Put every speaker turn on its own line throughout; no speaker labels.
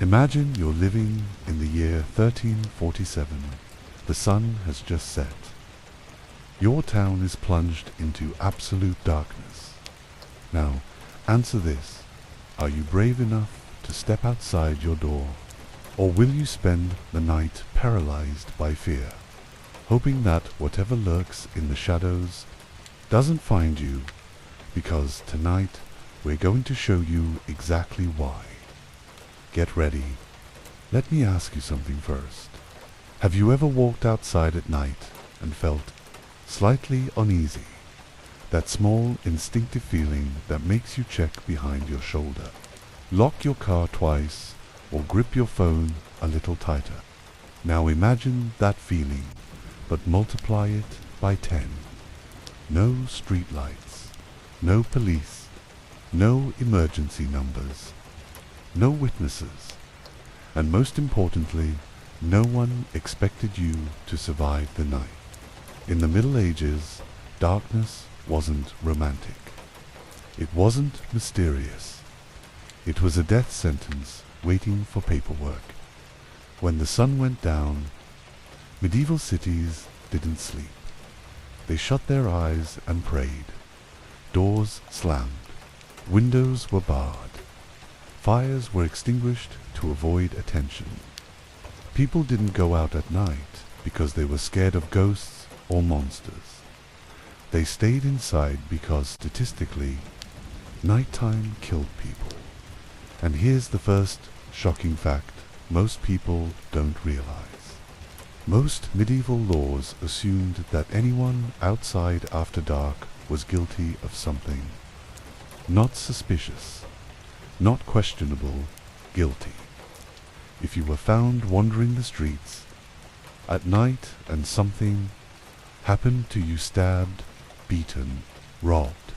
Imagine you're living in the year 1347. The sun has just set. Your town is plunged into absolute darkness. Now, answer this. Are you brave enough to step outside your door? Or will you spend the night paralyzed by fear, hoping that whatever lurks in the shadows doesn't find you? Because tonight we're going to show you exactly why. Get ready. Let me ask you something first. Have you ever walked outside at night and felt slightly uneasy? That small instinctive feeling that makes you check behind your shoulder, lock your car twice, or grip your phone a little tighter. Now imagine that feeling, but multiply it by 10. No streetlights, no police, no emergency numbers, no witnesses, and most importantly, no one expected you to survive the night. In the Middle Ages, darkness wasn't romantic. It wasn't mysterious. It was a death sentence waiting for paperwork. When the sun went down, medieval cities didn't sleep. They shut their eyes and prayed. Doors slammed. Windows were barred. Fires were extinguished to avoid attention. People didn't go out at night because they were scared of ghosts or monsters. They stayed inside because statistically, nighttime killed people. And here's the first shocking fact most people don't realize. Most medieval laws assumed that anyone outside after dark was guilty of something. Not suspicious, not questionable, guilty. If you were found wandering the streets at night and something happened to you, stabbed, beaten, robbed,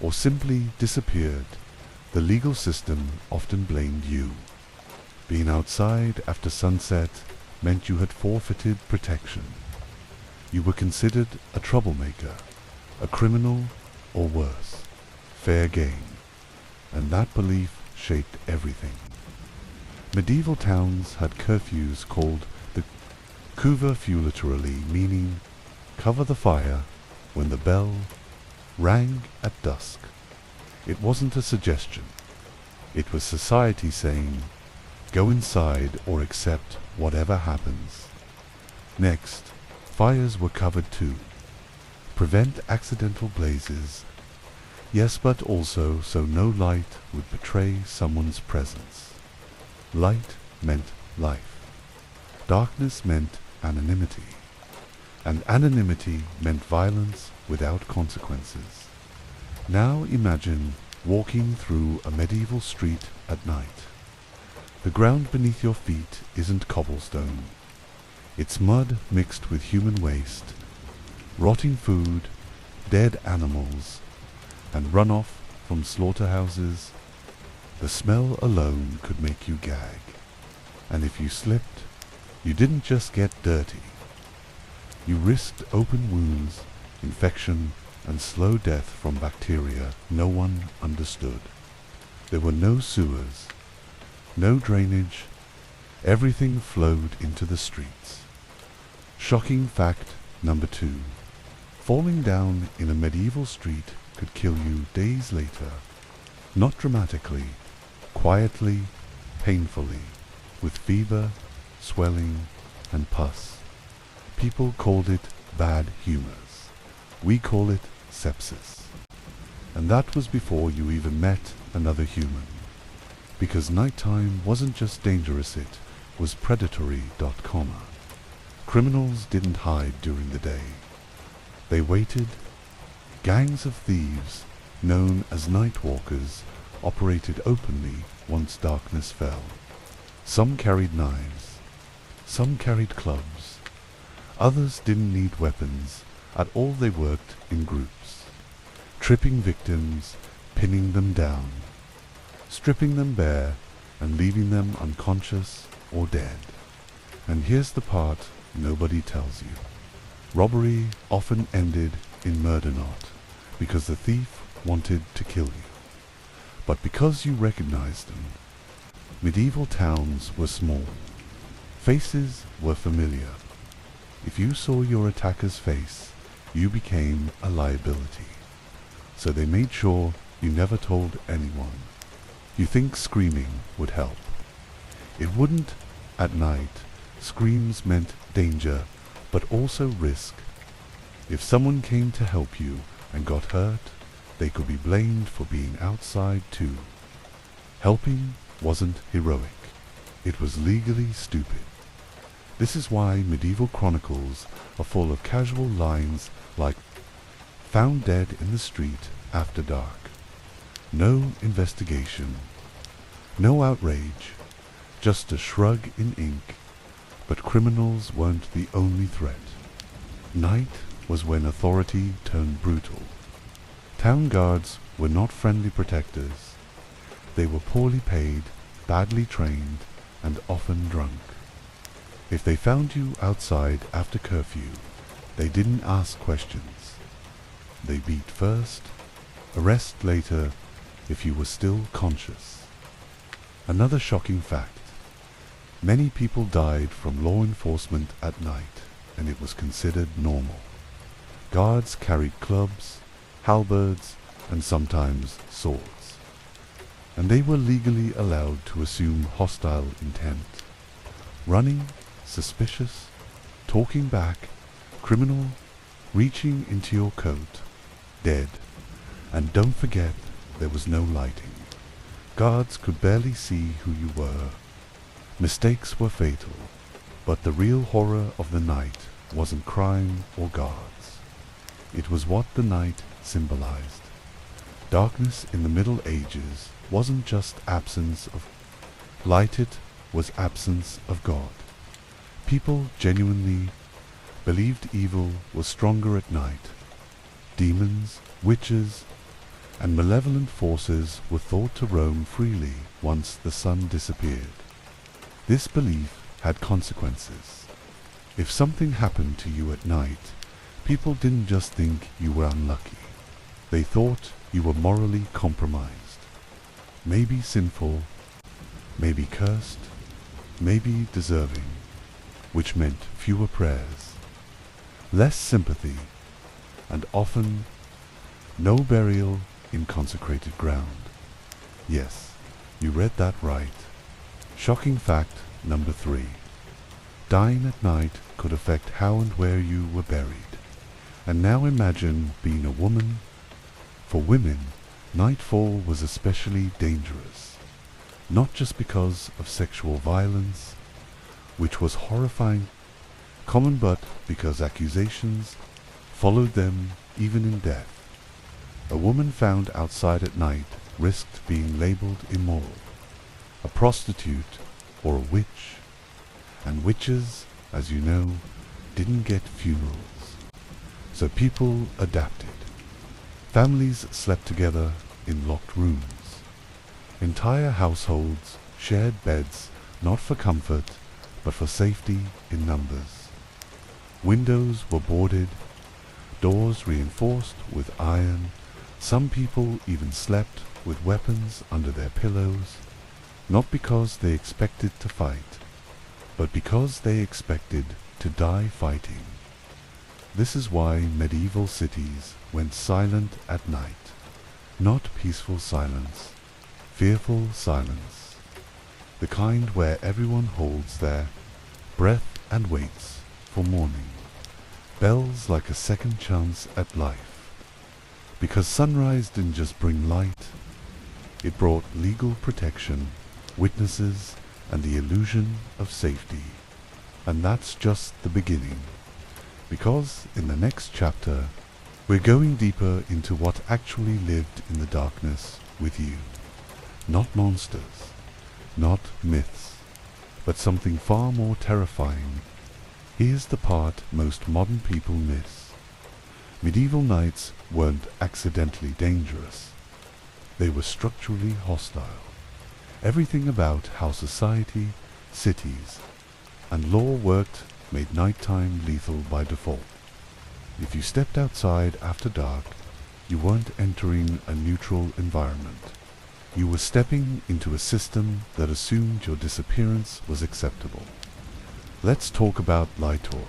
or simply disappeared, the legal system often blamed you. Being outside after sunset meant you had forfeited protection. You were considered a troublemaker, a criminal, or worse, fair game, and that belief shaped everything. Medieval towns had curfews called the Curfew, literally meaning cover the fire when the bell rang at dusk. It wasn't a suggestion. It was society saying, go inside or accept whatever happens. Next, fires were covered too. Prevent accidental blazes. Yes, but also so no light would betray someone's presence. Light meant life. Darkness meant anonymity. And anonymity meant violence without consequences. Now imagine walking through a medieval street at night. The ground beneath your feet isn't cobblestone. It's mud mixed with human waste, rotting food, dead animals, and runoff from slaughterhouses. The smell alone could make you gag. And if you slipped, you didn't just get dirty. You risked open wounds, infection, and slow death from bacteria no one understood. There were no sewers, no drainage. Everything flowed into the streets. Shocking fact number 2. Falling down in a medieval street could kill you days later. Not dramatically, quietly, painfully, with fever, swelling, and pus. People called it bad humors. We call it sepsis. And that was before you even met another human. Because nighttime wasn't just dangerous, it was predatory. Criminals didn't hide during the day. They waited. Gangs of thieves, known as night walkers, operated openly once darkness fell. Some carried knives. Some carried clubs. Others didn't need weapons. At all, they worked in groups, tripping victims, pinning them down, stripping them bare, and leaving them unconscious or dead. And here's the part nobody tells you. Robbery often ended in murder, not because the thief wanted to kill you, but because you recognized them. Medieval towns were small. Faces were familiar. If you saw your attacker's face, you became a liability. So they made sure you never told anyone. You think screaming would help. It wouldn't. At night, screams meant danger, but also risk. If someone came to help you and got hurt, they could be blamed for being outside too. Helping wasn't heroic. It was legally stupid. This is why medieval chronicles are full of casual lines like "found dead in the street after dark." No investigation, no outrage, just a shrug in ink. But criminals weren't the only threat. Night was when authority turned brutal. Town guards were not friendly protectors. They were poorly paid, badly trained, and often drunk. If they found you outside after curfew, they didn't ask questions. They beat first, arrest later if you were still conscious. Another shocking fact: many people died from law enforcement at night, and it was considered normal. Guards carried clubs, halberds, and sometimes swords, and they were legally allowed to assume hostile intent. Running, suspicious, talking back, criminal, reaching into your coat, dead. And don't forget, there was no lighting. Guards could barely see who you were. Mistakes were fatal, but the real horror of the night wasn't crime or guards. It was what the night symbolized. Darkness in the Middle Ages wasn't just absence of light, it was absence of God. People genuinely believed evil was stronger at night. Demons, witches, and malevolent forces were thought to roam freely once the sun disappeared. This belief had consequences. If something happened to you at night, people didn't just think you were unlucky. They thought you were morally compromised, maybe sinful, maybe cursed, maybe deserving, which meant fewer prayers, less sympathy, and often no burial in consecrated ground. Yes, you read that right. Shocking fact number 3. Dying at night could affect how and where you were buried. And now imagine being a woman. For women, nightfall was especially dangerous, not just because of sexual violence, which was horrifying, common, but because accusations followed them even in death. A woman found outside at night risked being labeled immoral, a prostitute, or a witch. And witches, as you know, didn't get funerals. So people adapted. Families slept together in locked rooms. Entire households shared beds, not for comfort, but for safety in numbers. Windows were boarded, doors reinforced with iron. Some people even slept with weapons under their pillows, not because they expected to fight, but because they expected to die fighting. This is why medieval cities went silent at night. Not peaceful silence, fearful silence. The kind where everyone holds their breath and waits for morning. Bells like a second chance at life. Because sunrise didn't just bring light, it brought legal protection, witnesses, and the illusion of safety. And that's just the beginning. Because in the next chapter, we're going deeper into what actually lived in the darkness with you. Not monsters, not myths, but something far more terrifying. Here's the part most modern people miss. Medieval nights weren't accidentally dangerous. They were structurally hostile. Everything about how society, cities, and law worked made nighttime lethal by default. If you stepped outside after dark, you weren't entering a neutral environment. You were stepping into a system that assumed your disappearance was acceptable. Let's talk about light, or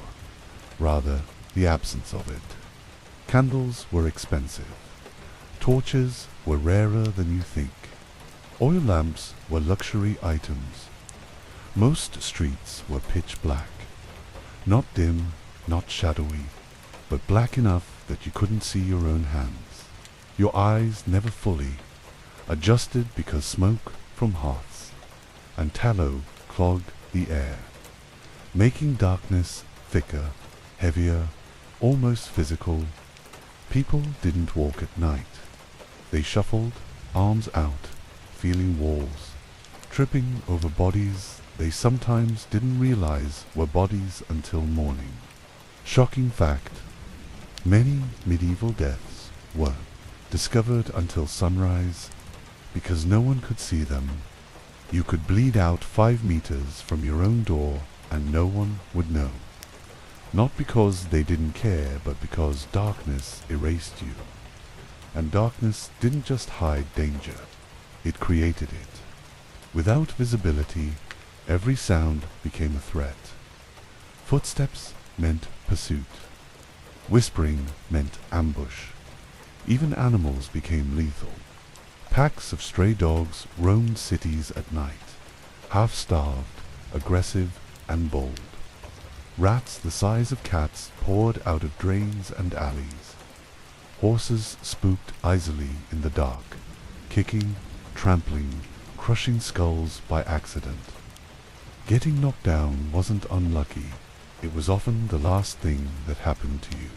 rather, the absence of it. Candles were expensive. Torches were rarer than you think. Oil lamps were luxury items. Most streets were pitch black. Not dim, not shadowy, but black enough that you couldn't see your own hands. Your eyes never fully adjusted because smoke from hearths and tallow clogged the air, making darkness thicker, heavier, almost physical. People didn't walk at night. They shuffled, arms out, feeling walls, tripping over bodies they sometimes didn't realize were bodies until morning. Shocking fact, many medieval deaths weren't discovered until sunrise because no one could see them. You could bleed out 5 meters from your own door and no one would know. Not because they didn't care, but because darkness erased you. And darkness didn't just hide danger, it created it. Without visibility, every sound became a threat. Footsteps meant pursuit. Whispering meant ambush. Even animals became lethal. Packs of stray dogs roamed cities at night, half-starved, aggressive and bold. Rats the size of cats poured out of drains and alleys. Horses spooked easily in the dark, kicking, trampling, crushing skulls by accident. Getting knocked down wasn't unlucky. It was often the last thing that happened to you.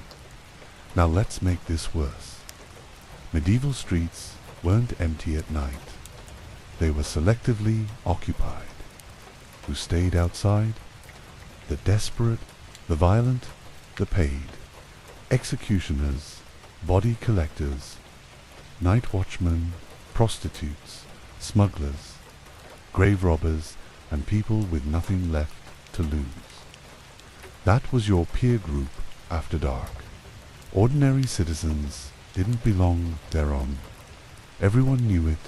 Now let's make this worse. Medieval streets weren't empty at night. They were selectively occupied. Who stayed outside? The desperate, the violent, the paid. Executioners, body collectors, night watchmen, prostitutes, smugglers, grave robbers, and people with nothing left to lose. That was your peer group after dark. Ordinary citizens didn't belong thereon. Everyone knew it,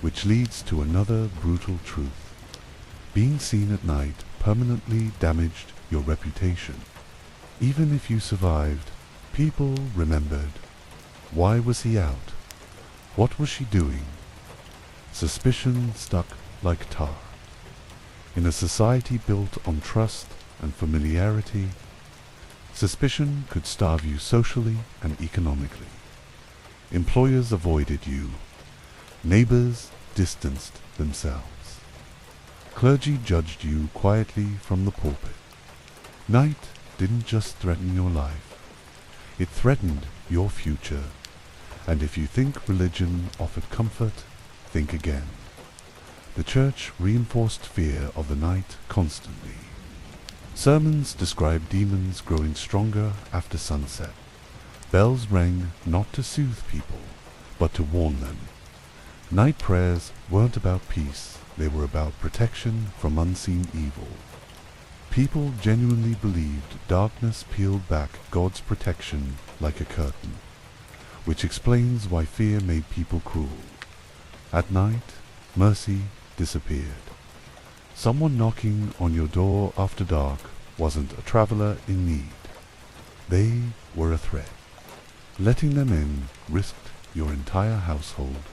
which leads to another brutal truth. Being seen at night permanently damaged your reputation. Even if you survived, people remembered. Why was he out? What was she doing? Suspicion stuck like tar. In a society built on trust and familiarity, suspicion could starve you socially and economically. Employers avoided you. Neighbors distanced themselves. Clergy judged you quietly from the pulpit. Night didn't just threaten your life. It threatened your future. And if you think religion offered comfort, think again. The church reinforced fear of the night constantly. Sermons described demons growing stronger after sunset. Bells rang not to soothe people, but to warn them. Night prayers weren't about peace, they were about protection from unseen evil. People genuinely believed darkness peeled back God's protection like a curtain, which explains why fear made people cruel. At night, mercy disappeared. Someone knocking on your door after dark wasn't a traveler in need. They were a threat. Letting them in risked your entire household.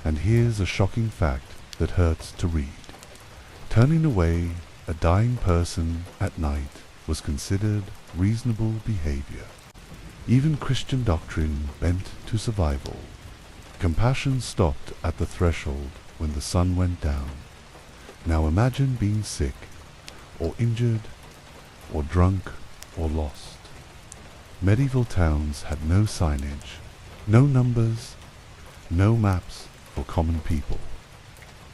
And here's a shocking fact that hurts to read. Turning away a dying person at night was considered reasonable behavior. Even Christian doctrine bent to survival. Compassion stopped at the threshold when the sun went down. Now imagine being sick, or injured, or drunk, or lost. Medieval towns had no signage, no numbers, no maps for common people.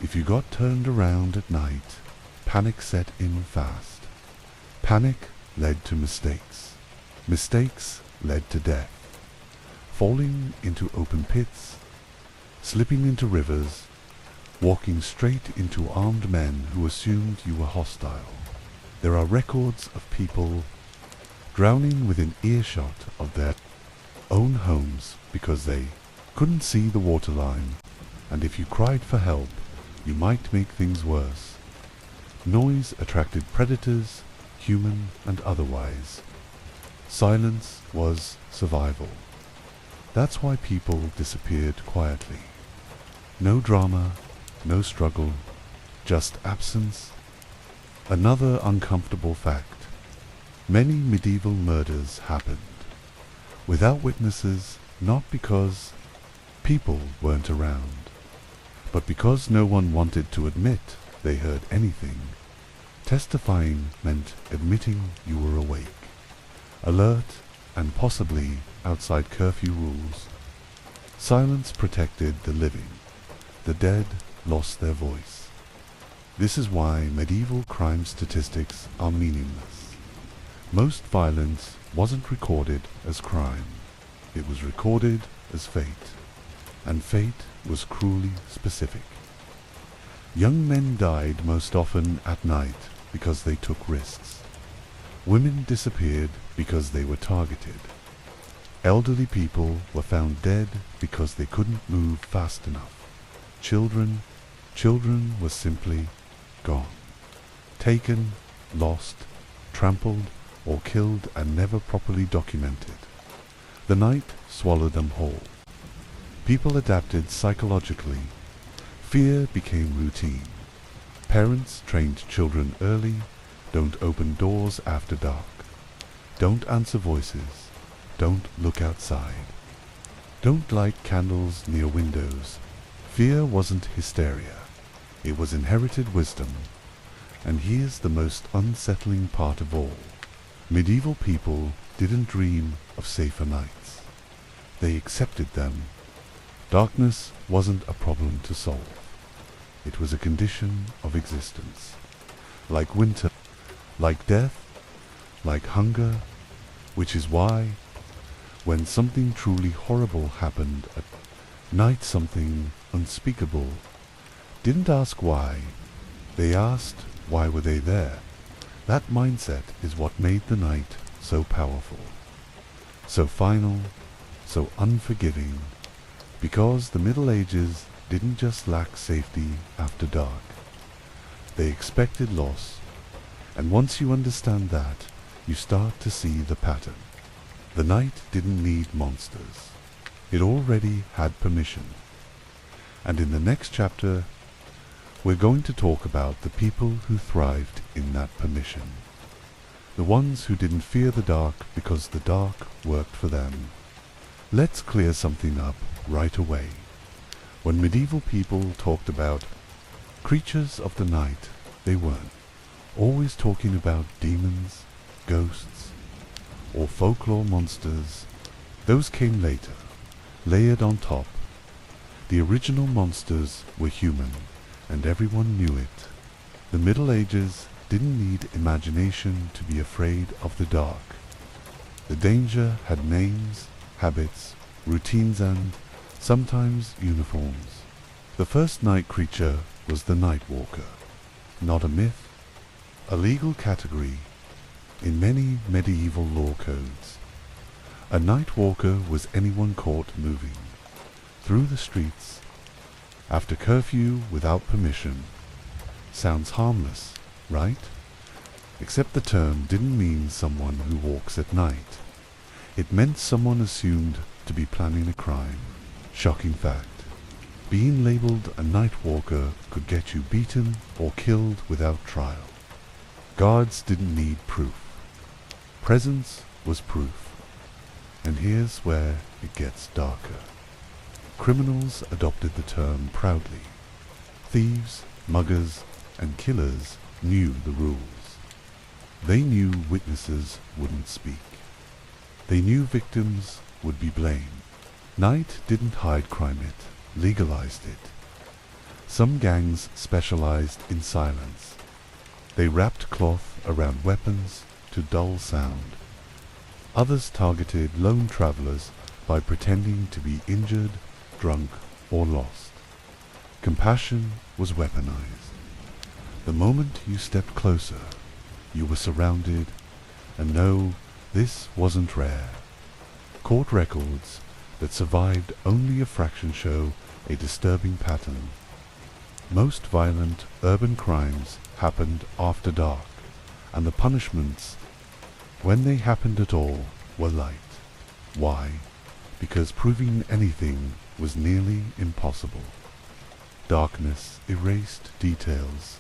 If you got turned around at night, panic set in fast. Panic led to mistakes. Mistakes led to death. Falling into open pits, slipping into rivers, walking straight into armed men who assumed you were hostile. There are records of people drowning within earshot of their own homes because they couldn't see the waterline, and if you cried for help, you might make things worse. Noise attracted predators, human and otherwise. Silence was survival. That's why people disappeared quietly. No drama, no struggle, just absence. Another uncomfortable fact: many medieval murders happened without witnesses, not because people weren't around, but because no one wanted to admit they heard anything. Testifying meant admitting you were awake, alert, and possibly outside curfew rules. Silence protected the living. The dead lost their voice. This is why medieval crime statistics are meaningless. Most violence wasn't recorded as crime. It was recorded as fate. And fate was cruelly specific. Young men died most often at night because they took risks. Women disappeared because they were targeted. Elderly people were found dead because they couldn't move fast enough. Children were simply gone. Taken, lost, trampled, or killed and never properly documented. The night swallowed them whole. People adapted psychologically. Fear became routine. Parents trained children early. Don't open doors after dark. Don't answer voices. Don't look outside. Don't light candles near windows. Fear wasn't hysteria. It was inherited wisdom. And here's the most unsettling part of all. Medieval people didn't dream of safer nights. They accepted them. Darkness wasn't a problem to solve. It was a condition of existence. Like winter, like death, like hunger, which is why, when something truly horrible happened at night, something unspeakable, didn't ask why. They asked, why were they there? That mindset is what made the night so powerful, so final, so unforgiving, because the Middle Ages didn't just lack safety after dark. They expected loss, and once you understand that, you start to see the pattern. The night didn't need monsters. It already had permission. And in the next chapter, we're going to talk about the people who thrived in that permission. The ones who didn't fear the dark because the dark worked for them. Let's clear something up right away. When medieval people talked about creatures of the night, they weren't always talking about demons, ghosts, or folklore monsters. Those came later, layered on top. The original monsters were human, and everyone knew it. The Middle Ages didn't need imagination to be afraid of the dark. The danger had names, habits, routines, and sometimes uniforms. The first night creature was the night walker, not a myth, a legal category in many medieval law codes. A night walker was anyone caught moving through the streets after curfew without permission. Sounds harmless, right? Except the term didn't mean someone who walks at night. It meant someone assumed to be planning a crime. Shocking fact. Being labeled a night walker could get you beaten or killed without trial. Guards didn't need proof. Presence was proof. And here's where it gets darker. Criminals adopted the term proudly. Thieves, muggers, and killers knew the rules. They knew witnesses wouldn't speak. They knew victims would be blamed. Night didn't hide crime, it legalized it. Some gangs specialized in silence. They wrapped cloth around weapons to dull sound. Others targeted lone travelers by pretending to be injured, drunk, or lost. Compassion was weaponized. The moment you stepped closer, you were surrounded, and no, this wasn't rare. Court records that survived only a fraction show a disturbing pattern. Most violent urban crimes happened after dark, and the punishments, when they happened at all, were light. Why? Because proving anything was nearly impossible. Darkness erased details,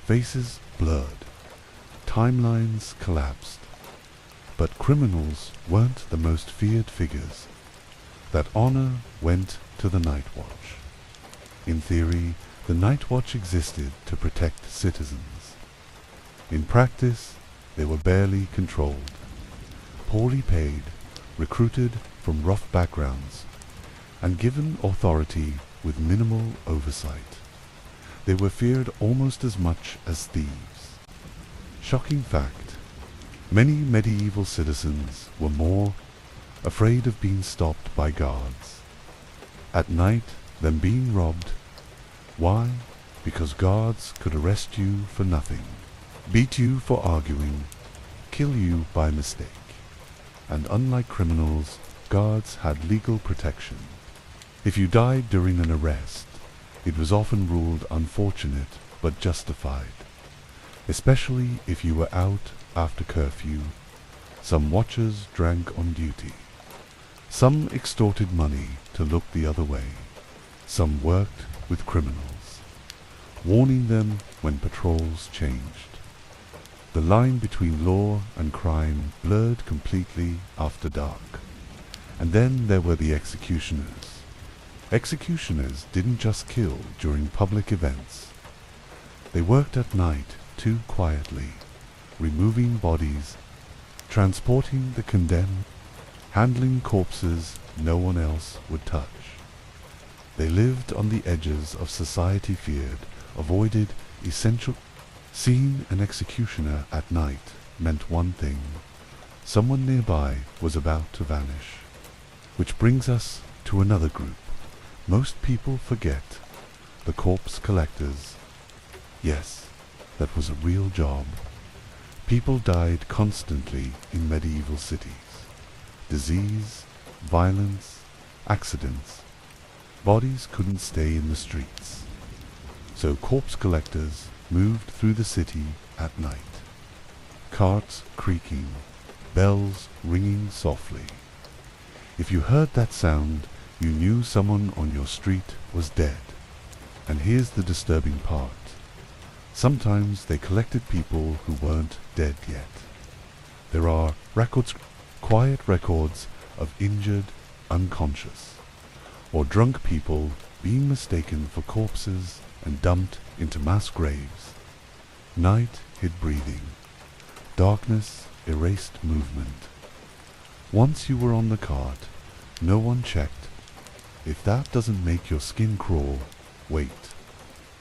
faces blurred, timelines collapsed. But criminals weren't the most feared figures. That honor went to the Night Watch. In theory, the Night Watch existed to protect citizens. In practice, they were barely controlled. Poorly paid, recruited from rough backgrounds, and given authority with minimal oversight. They were feared almost as much as thieves. Shocking fact, many medieval citizens were more afraid of being stopped by guards at night than being robbed. Why? Because guards could arrest you for nothing, beat you for arguing, kill you by mistake. And unlike criminals, guards had legal protection. If you died during an arrest, it was often ruled unfortunate but justified, especially if you were out after curfew. Some watchers drank on duty. Some extorted money to look the other way. Some worked with criminals, warning them when patrols changed. The line between law and crime blurred completely after dark. And then there were the executioners. Executioners didn't just kill during public events. They worked at night too quietly, removing bodies, transporting the condemned, handling corpses no one else would touch. They lived on the edges of society, feared, avoided essential. Seeing an executioner at night meant one thing: someone nearby was about to vanish. Which brings us to another group most people forget: the corpse collectors. Yes, that was a real job. People died constantly in medieval cities. Disease, violence, accidents. Bodies couldn't stay in the streets. So corpse collectors moved through the city at night. Carts creaking, bells ringing softly. If you heard that sound, you knew someone on your street was dead. And here's the disturbing part. Sometimes they collected people who weren't dead yet. There are records, quiet records of injured, unconscious, or drunk people being mistaken for corpses and dumped into mass graves. Night hid breathing. Darkness erased movement. Once you were on the cart, no one checked. If that doesn't make your skin crawl, wait.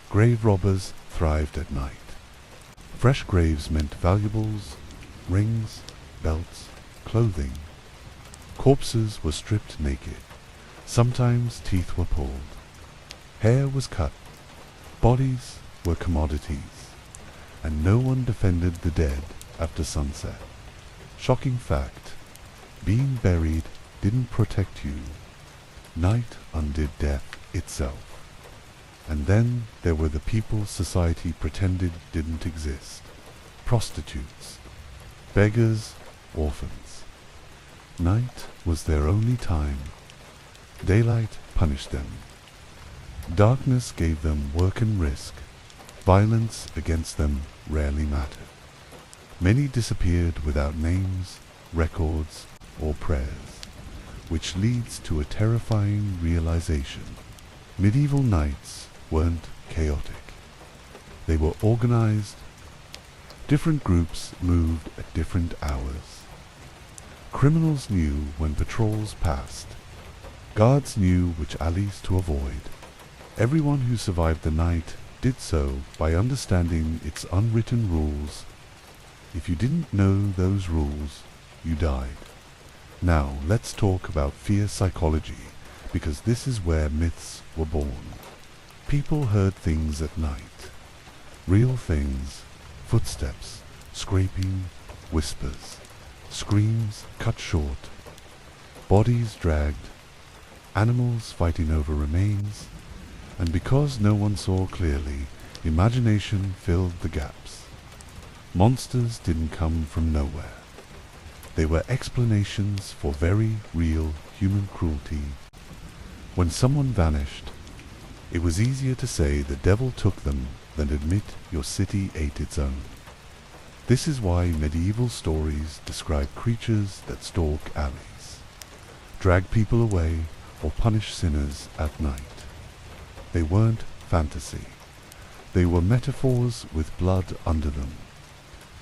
Grave robbers thrived at night. Fresh graves meant valuables, rings, belts, clothing. Corpses were stripped naked. Sometimes teeth were pulled. Hair was cut. Bodies were commodities. And no one defended the dead after sunset. Shocking fact, being buried didn't protect you. Night undid death itself. And then there were the people society pretended didn't exist. Prostitutes, beggars, orphans. Night was their only time. Daylight punished them. Darkness gave them work and risk. Violence against them rarely mattered. Many disappeared without names, records, or prayers, which leads to a terrifying realization. Medieval nights weren't chaotic. They were organized. Different groups moved at different hours. Criminals knew when patrols passed. Guards knew which alleys to avoid. Everyone who survived the night did so by understanding its unwritten rules. If you didn't know those rules, you died. Now let's talk about fear psychology, because this is where myths were born. People heard things at night. Real things. Footsteps, scraping, whispers, screams cut short, bodies dragged, animals fighting over remains, and because no one saw clearly, imagination filled the gaps. Monsters didn't come from nowhere. They were explanations for very real human cruelty. When someone vanished, it was easier to say the devil took them than admit your city ate its own. This is why medieval stories describe creatures that stalk alleys, drag people away, or punish sinners at night. They weren't fantasy. They were metaphors with blood under them.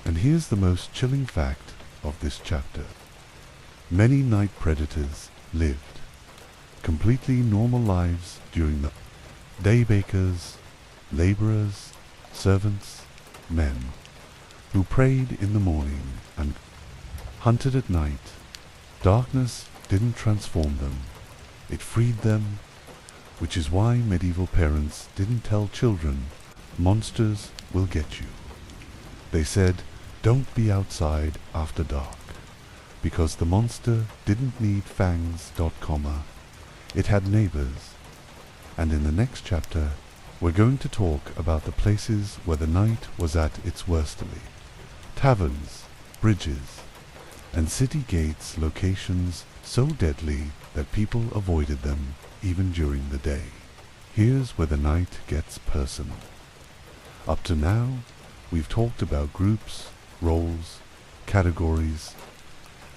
And here's the most chilling fact of this chapter. Many night predators lived completely normal lives during the day. Bakers, laborers, servants, men who prayed in the morning and hunted at night. Darkness didn't transform them. It freed them, which is why medieval parents didn't tell children, monsters will get you. They said, don't be outside after dark, because the monster didn't need fangs. It had neighbors. And in the next chapter, we're going to talk about the places where the night was at its worstly. Taverns, bridges, and city gates, locations so deadly that people avoided them even during the day. Here's where the night gets personal. Up to now, we've talked about groups, roles, categories,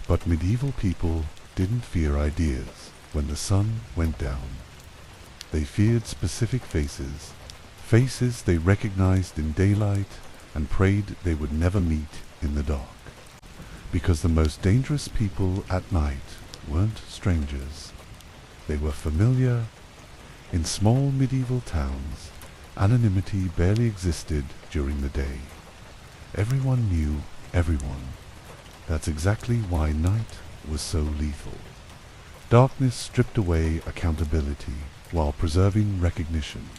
but medieval people didn't fear ideas when the sun went down. They feared specific faces, faces they recognized in daylight and prayed they would never meet in the dark. Because the most dangerous people at night weren't strangers. They were familiar. In small medieval towns, anonymity barely existed during the day. Everyone knew everyone. That's exactly why night was so lethal. Darkness stripped away accountability while preserving recognition.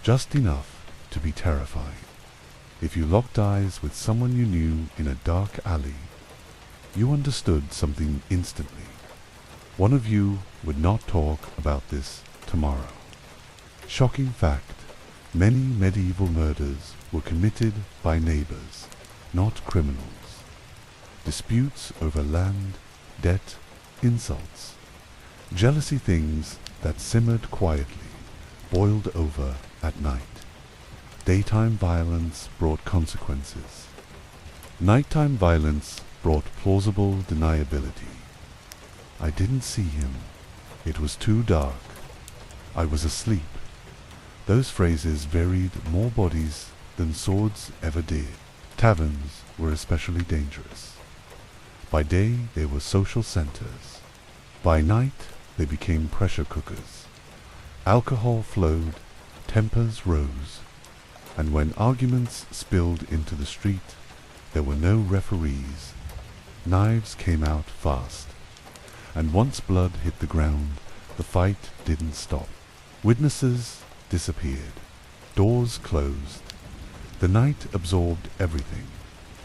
Just enough to be terrifying. If you locked eyes with someone you knew in a dark alley, you understood something instantly. One of you would not talk about this tomorrow. Shocking fact, many medieval murders were committed by neighbors, not criminals. Disputes over land, debt, insults, jealousy, things that simmered quietly, boiled over at night. Daytime violence brought consequences. Nighttime violence brought plausible deniability. I didn't see him. It was too dark. I was asleep. Those phrases varied more bodies than swords ever did. Taverns were especially dangerous. By day, they were social centers. By night, they became pressure cookers. Alcohol flowed, tempers rose, and when arguments spilled into the street, there were no referees. Knives came out fast, and once blood hit the ground, the fight didn't stop. Witnesses disappeared. Doors closed. The night absorbed everything.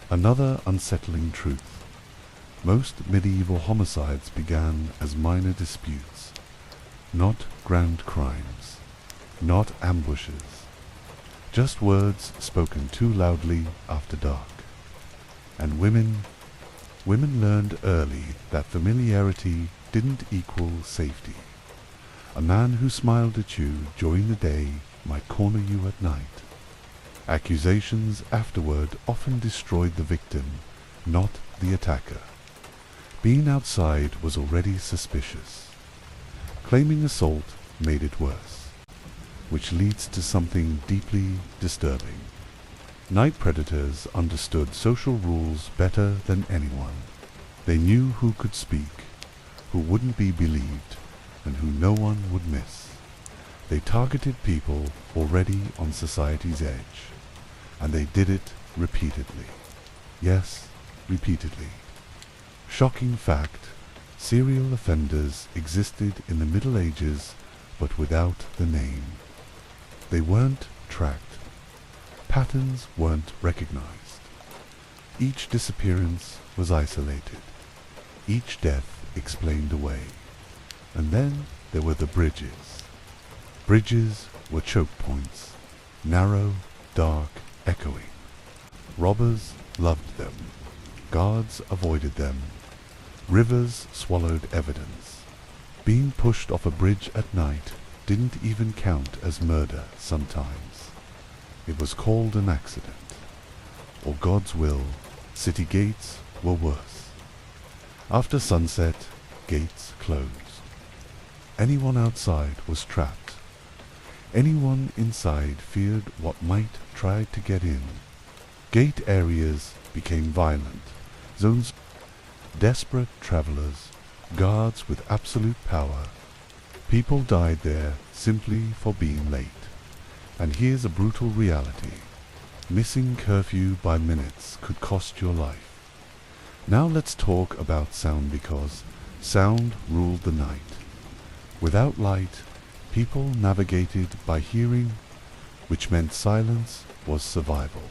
Another unsettling truth. Most medieval homicides began as minor disputes, not grand crimes, not ambushes, just words spoken too loudly after dark. And women learned early that familiarity didn't equal safety. A man who smiled at you during the day might corner you at night. Accusations afterward often destroyed the victim, not the attacker. Being outside was already suspicious. Claiming assault made it worse, which leads to something deeply disturbing. Night predators understood social rules better than anyone. They knew who could speak, who wouldn't be believed, and who no one would miss. They targeted people already on society's edge, and they did it repeatedly. Yes, repeatedly. Shocking fact, serial offenders existed in the Middle Ages, but without the name. They weren't tracked. Patterns weren't recognized. Each disappearance was isolated. Each death explained away. And then there were the bridges. Bridges were choke points, narrow, dark, echoing. Robbers loved them. Guards avoided them. Rivers swallowed evidence. Being pushed off a bridge at night didn't even count as murder sometimes. It was called an accident. Or God's will, city gates were worse. After sunset, gates closed. Anyone outside was trapped. Anyone inside feared what might try to get in. Gate areas became violent, zones, desperate travelers, guards with absolute power. People died there simply for being late. And here's a brutal reality. Missing curfew by minutes could cost your life. Now let's talk about sound, because sound ruled the night. Without light, people navigated by hearing, which meant silence was survival.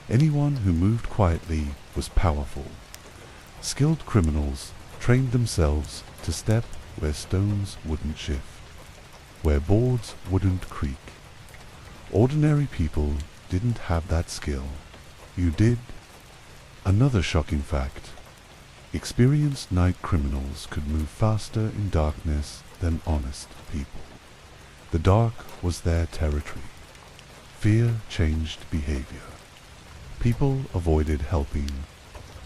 Anyone who moved quietly was powerful. Skilled criminals trained themselves to step where stones wouldn't shift, where boards wouldn't creak. Ordinary people didn't have that skill. You did. Another shocking fact: experienced night criminals could move faster in darkness than honest people. The dark was their territory. Fear changed behavior. People avoided helping,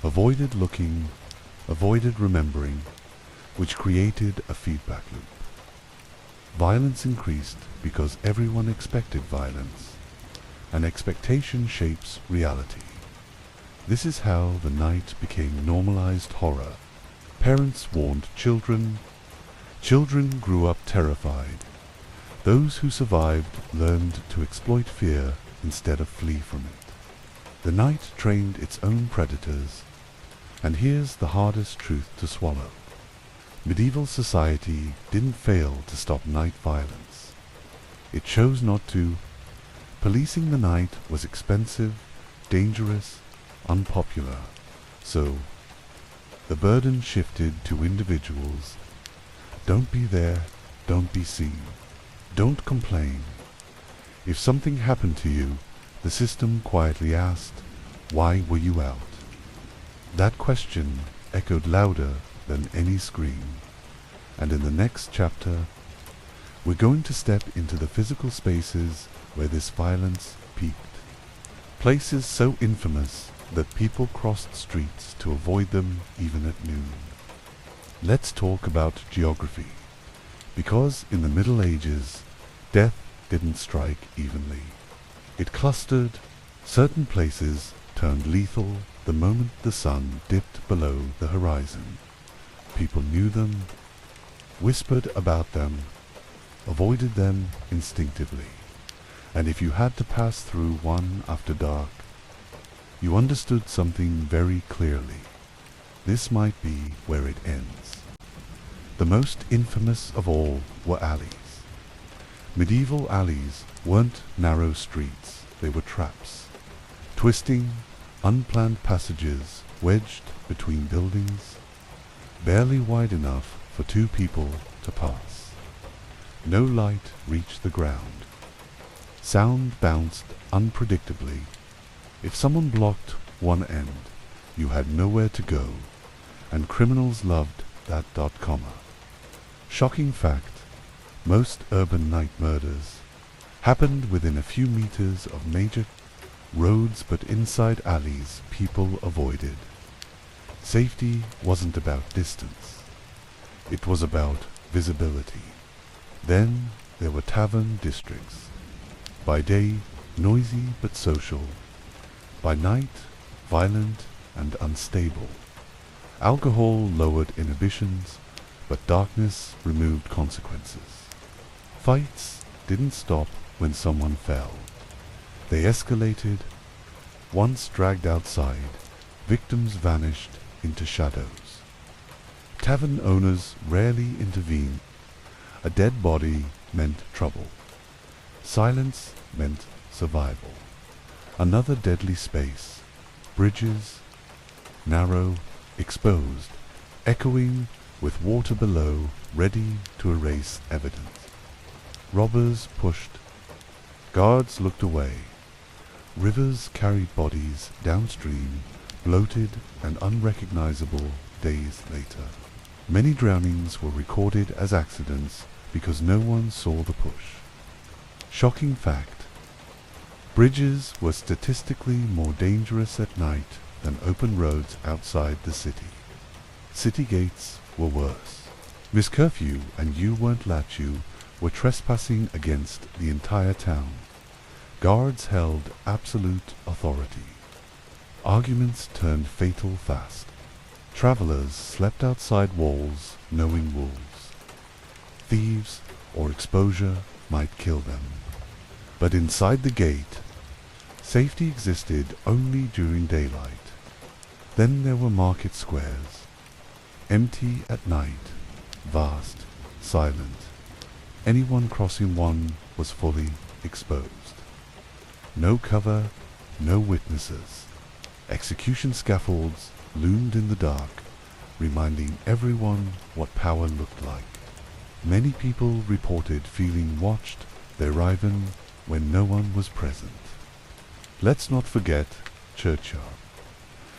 avoided looking, avoided remembering, which created a feedback loop. Violence increased because everyone expected violence, and expectation shapes reality. This is how the night became normalized horror. Parents warned children. Children grew up terrified. Those who survived learned to exploit fear instead of flee from it. The night trained its own predators. And here's the hardest truth to swallow. Medieval society didn't fail to stop night violence. It chose not to. Policing the night was expensive, dangerous, unpopular. So, the burden shifted to individuals. Don't be there, don't be seen. Don't complain. If something happened to you, the system quietly asked, why were you out? That question echoed louder than any scream. And in the next chapter, we're going to step into the physical spaces where this violence peaked. Places so infamous that people crossed streets to avoid them even at noon. Let's talk about geography. Because in the Middle Ages, death didn't strike evenly. It clustered. Certain places turned lethal the moment the sun dipped below the horizon. People knew them, whispered about them, avoided them instinctively. And if you had to pass through one after dark, you understood something very clearly. This might be where it ends. The most infamous of all were alleys. Medieval alleys weren't narrow streets, they were traps. Twisting, unplanned passages wedged between buildings, barely wide enough for two people to pass. No light reached the ground. Sound bounced unpredictably. If someone blocked one end, you had nowhere to go, and criminals loved that comma. Shocking fact, most urban night murders happened within a few meters of major roads, but inside alleys people avoided. Safety wasn't about distance. It was about visibility. Then there were tavern districts. By day, noisy but social. By night, violent and unstable. Alcohol lowered inhibitions, but darkness removed consequences. Fights didn't stop when someone fell. They escalated. Once dragged outside, victims vanished into shadows. Tavern owners rarely intervened. A dead body meant trouble. Silence meant survival. Another deadly space. Bridges, narrow, exposed, echoing with water below ready to erase evidence. Robbers pushed. Guards looked away. Rivers carried bodies downstream, bloated and unrecognizable days later. Many drownings were recorded as accidents because no one saw the push. Shocking fact: bridges were statistically more dangerous at night than open roads outside the city. City gates were worse. Miss Curfew and You Weren't Latchu were trespassing against the entire town. Guards held absolute authority. Arguments turned fatal fast. Travelers slept outside walls, knowing wolves. Thieves or exposure might kill them. But inside the gate, safety existed only during daylight. Then there were market squares, empty at night, vast, silent. Anyone crossing one was fully exposed. No cover, no witnesses. Execution scaffolds loomed in the dark, reminding everyone what power looked like. Many people reported feeling watched, their arriving when no one was present. Let's not forget churchyard.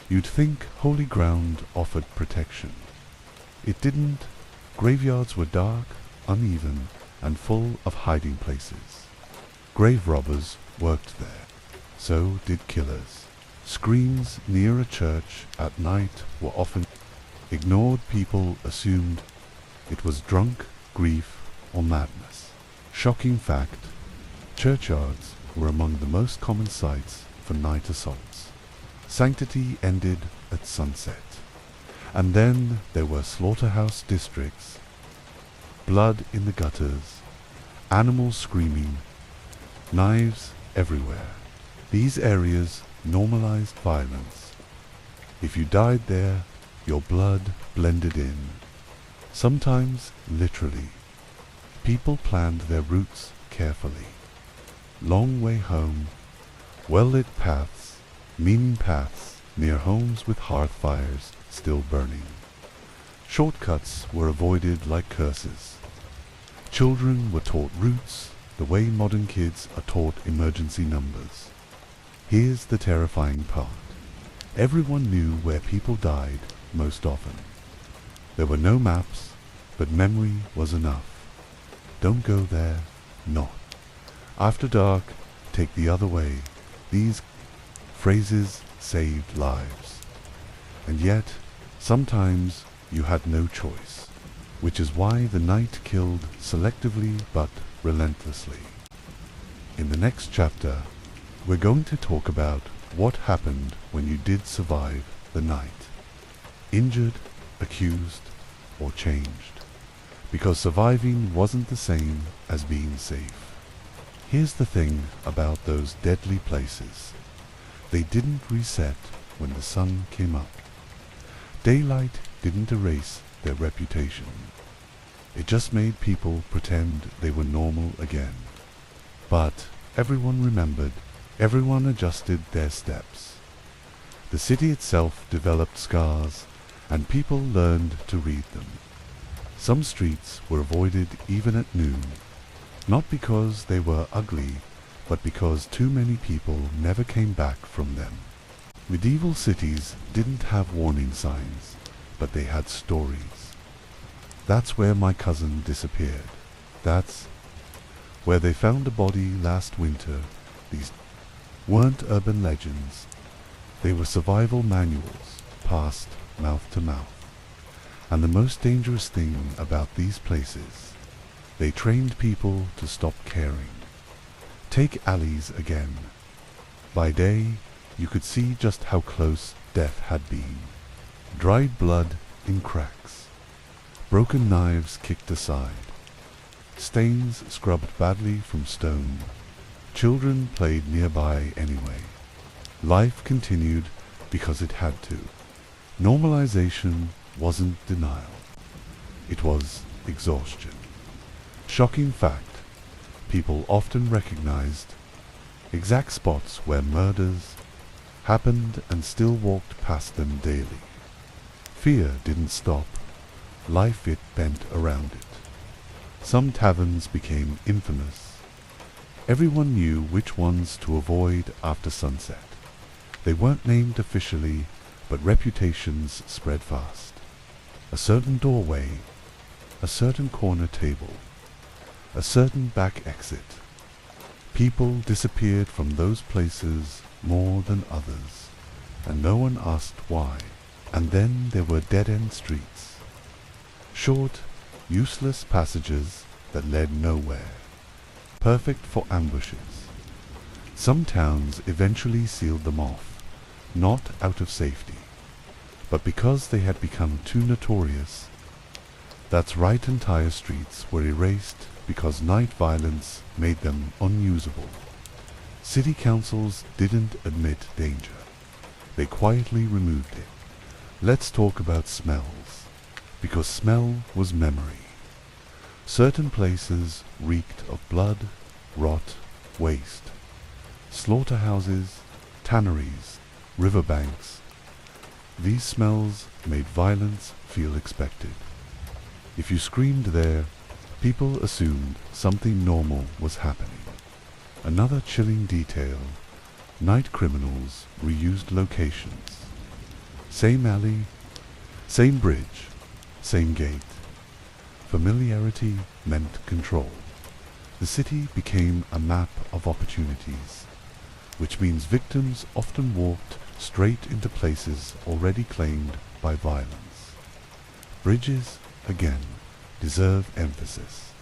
You'd think holy ground offered protection. It didn't. Graveyards were dark, uneven, and full of hiding places. Grave robbers worked there. So did killers. Screams near a church at night were often ignored. People assumed it was drunk, grief, or madness. Shocking fact: churchyards were among the most common sites for night assaults. Sanctity ended at sunset. And then there were slaughterhouse districts, blood in the gutters, animals screaming, knives everywhere. These areas normalized violence. If you died there, your blood blended in. Sometimes literally. People planned their routes carefully. Long way home, well-lit paths, meaning paths near homes with hearth fires still burning. Shortcuts were avoided like curses. Children were taught routes the way modern kids are taught emergency numbers. Here's the terrifying part. Everyone knew where people died most often. There were no maps, but memory was enough. Don't go there, not. After dark, take the other way. These phrases saved lives. And yet, sometimes you had no choice, which is why the night killed selectively but relentlessly. In the next chapter, we're going to talk about what happened when you did survive the night. Injured, accused, or changed. Because surviving wasn't the same as being safe. Here's the thing about those deadly places. They didn't reset when the sun came up. Daylight didn't erase their reputation. It just made people pretend they were normal again. But everyone remembered, everyone adjusted their steps. The city itself developed scars, and people learned to read them. Some streets were avoided even at noon, not because they were ugly, but because too many people never came back from them. Medieval cities didn't have warning signs, but they had stories. That's where my cousin disappeared. That's where they found a body last winter. These weren't urban legends. They were survival manuals, passed mouth to mouth. And the most dangerous thing about these places, they trained people to stop caring. Take alleys again. By day, you could see just how close death had been. Dried blood in cracks. Broken knives kicked aside. Stains scrubbed badly from stone. Children played nearby anyway. Life continued because it had to. Normalization wasn't denial. It was exhaustion. Shocking fact, people often recognized exact spots where murders happened and still walked past them daily. Fear didn't stop. life it bent around it. Some taverns became infamous. Everyone knew which ones to avoid after sunset. They weren't named officially, but reputations spread fast. A certain doorway, a certain corner table, a certain back exit. People disappeared from those places more than others, and no one asked why. And then there were dead-end streets. Short, useless passages that led nowhere, perfect for ambushes. Some towns eventually sealed them off, not out of safety, but because they had become too notorious. That's right, entire streets were erased because night violence made them unusable. City councils didn't admit danger. They quietly removed it. Let's talk about smells, because smell was memory. Certain places reeked of blood, rot, waste. Slaughterhouses, tanneries, riverbanks. These smells made violence feel expected. If you screamed there, people assumed something normal was happening. Another chilling detail, night criminals reused locations. Same alley, same bridge, same gate. Familiarity meant control. The city became a map of opportunities, which means victims often walked straight into places already claimed by violence. Bridges, again, deserve emphasis.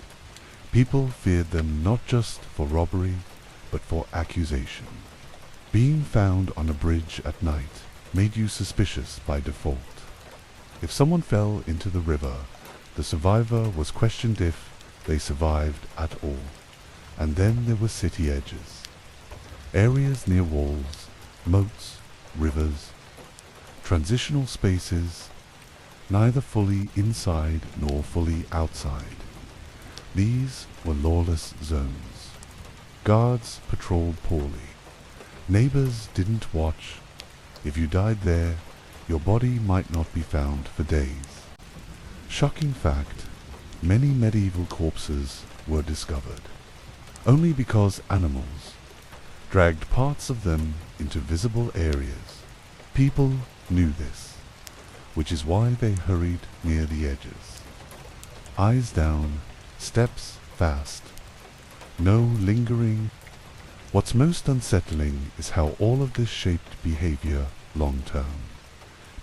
People feared them not just for robbery, but for accusation. Being found on a bridge at night made you suspicious by default. If someone fell into the river, the survivor was questioned if they survived at all. And then there were city edges. Areas near walls, moats, rivers, transitional spaces, neither fully inside nor fully outside. These were lawless zones. Guards patrolled poorly. Neighbors didn't watch. If you died there, your body might not be found for days. Shocking fact, many medieval corpses were discovered, only because animals dragged parts of them into visible areas. People knew this, which is why they hurried near the edges. Eyes down, steps fast, no lingering. What's most unsettling is how all of this shaped behavior long term.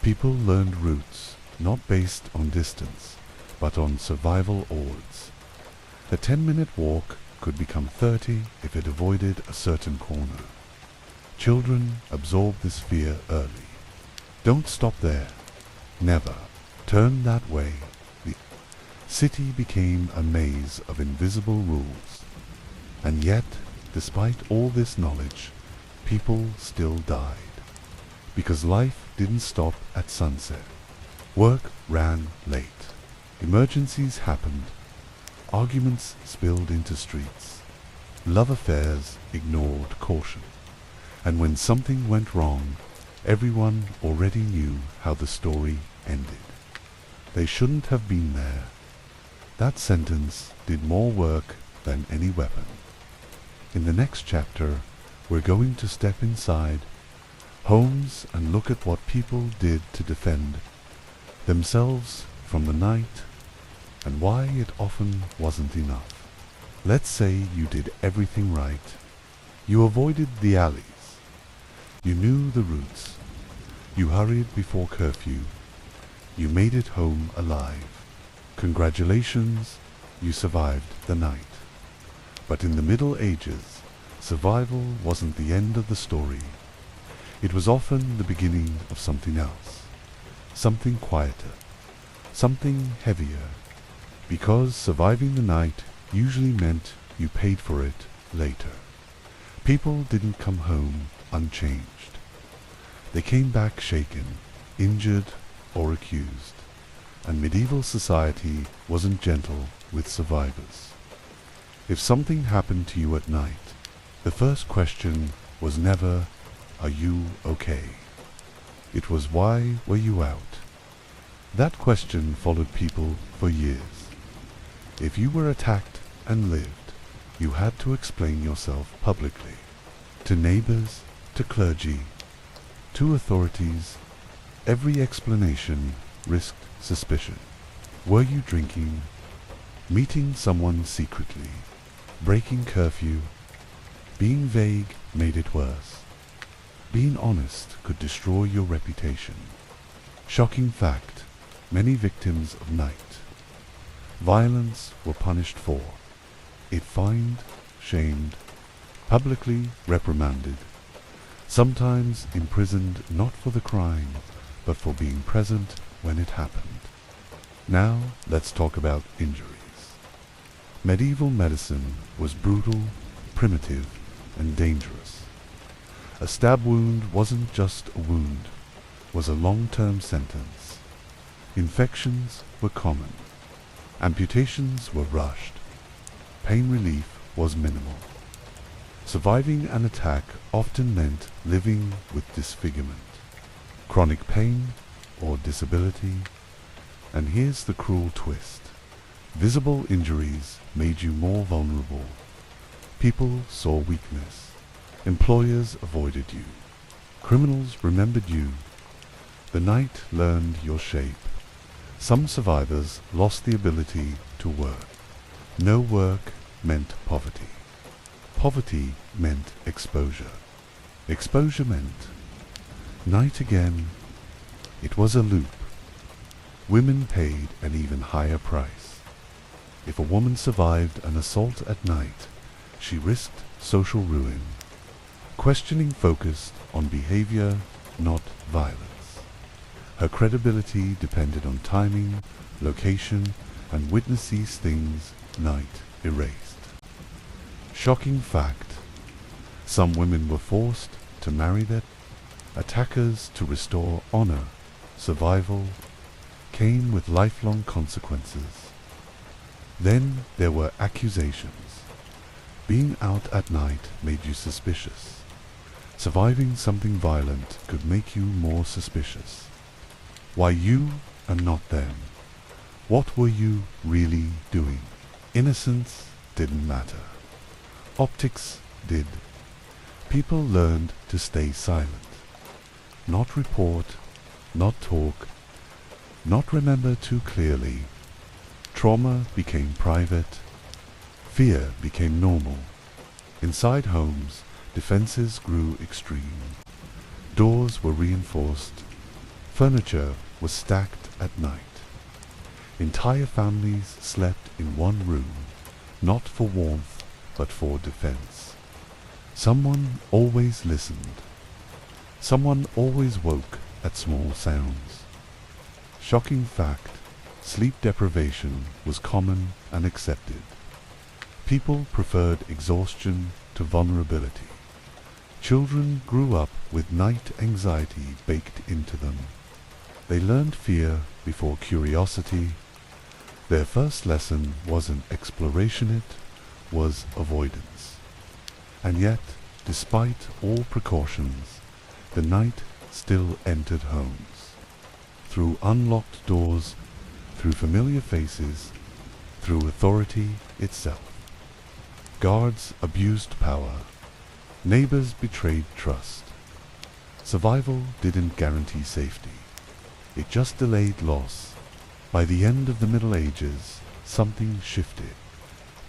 People learned routes, not based on distance, but on survival odds. A 10-minute walk could become 30 if it avoided a certain corner. Children absorbed this fear early. Don't stop there. Never. Turn that way. The city became a maze of invisible rules. And yet, despite all this knowledge, people still died. Because life didn't stop at sunset. Work ran late. Emergencies happened. Arguments spilled into streets. Love affairs ignored caution. And when something went wrong, everyone already knew how the story ended. They shouldn't have been there. That sentence did more work than any weapon. In the next chapter, we're going to step inside homes and look at what people did to defend themselves from the night and why it often wasn't enough. Let's say you did everything right. You avoided the alleys. You knew the routes. You hurried before curfew. You made it home alive. Congratulations, you survived the night. But in the Middle Ages, survival wasn't the end of the story. It was often the beginning of something else, something quieter, something heavier, because surviving the night usually meant you paid for it later. People didn't come home unchanged. They came back shaken, injured, or accused, and medieval society wasn't gentle with survivors. If something happened to you at night, the first question was never, "Are you okay?" It was, "Why were you out?" That question followed people for years. If you were attacked and lived, you had to explain yourself publicly, to neighbors, to clergy, to authorities. Every explanation risked suspicion. Were you drinking? Meeting someone secretly? Breaking curfew? Being vague made it worse. Being honest could destroy your reputation. Shocking fact, many victims of night violence were punished for it, fined, shamed, publicly reprimanded, sometimes imprisoned not for the crime, but for being present when it happened. Now let's talk about injuries. Medieval medicine was brutal, primitive, and dangerous. A stab wound wasn't just a wound, was a long-term sentence. Infections were common. Amputations were rushed. Pain relief was minimal. Surviving an attack often meant living with disfigurement, chronic pain, or disability. And here's the cruel twist. Visible injuries made you more vulnerable. People saw weakness. Employers avoided you. Criminals remembered you. The night learned your shape. Some survivors lost the ability to work. No work meant poverty. Poverty meant exposure. Exposure meant night again. It was a loop. Women paid an even higher price. If a woman survived an assault at night, she risked social ruin. Questioning focused on behavior, not violence. Her credibility depended on timing, location, and witness these things night erased. Shocking fact. Some women were forced to marry their attackers to restore honor. Survival came with lifelong consequences. Then there were accusations. Being out at night made you suspicious. Surviving something violent could make you more suspicious. Why you and not them? What were you really doing? Innocence didn't matter. Optics did. People learned to stay silent. Not report, not talk, not remember too clearly. Trauma became private. Fear became normal. Inside homes, defenses grew extreme. Doors were reinforced. Furniture was stacked at night. Entire families slept in one room, not for warmth, but for defense. Someone always listened. Someone always woke at small sounds. Shocking fact, sleep deprivation was common and accepted. People preferred exhaustion to vulnerability. Children grew up with night anxiety baked into them. They learned fear before curiosity. Their first lesson wasn't exploration, it was avoidance. And yet, despite all precautions, the night still entered homes. Through unlocked doors, through familiar faces, through authority itself. Guards abused power. Neighbors betrayed trust. Survival didn't guarantee safety. It just delayed loss. By the end of the Middle Ages, something shifted.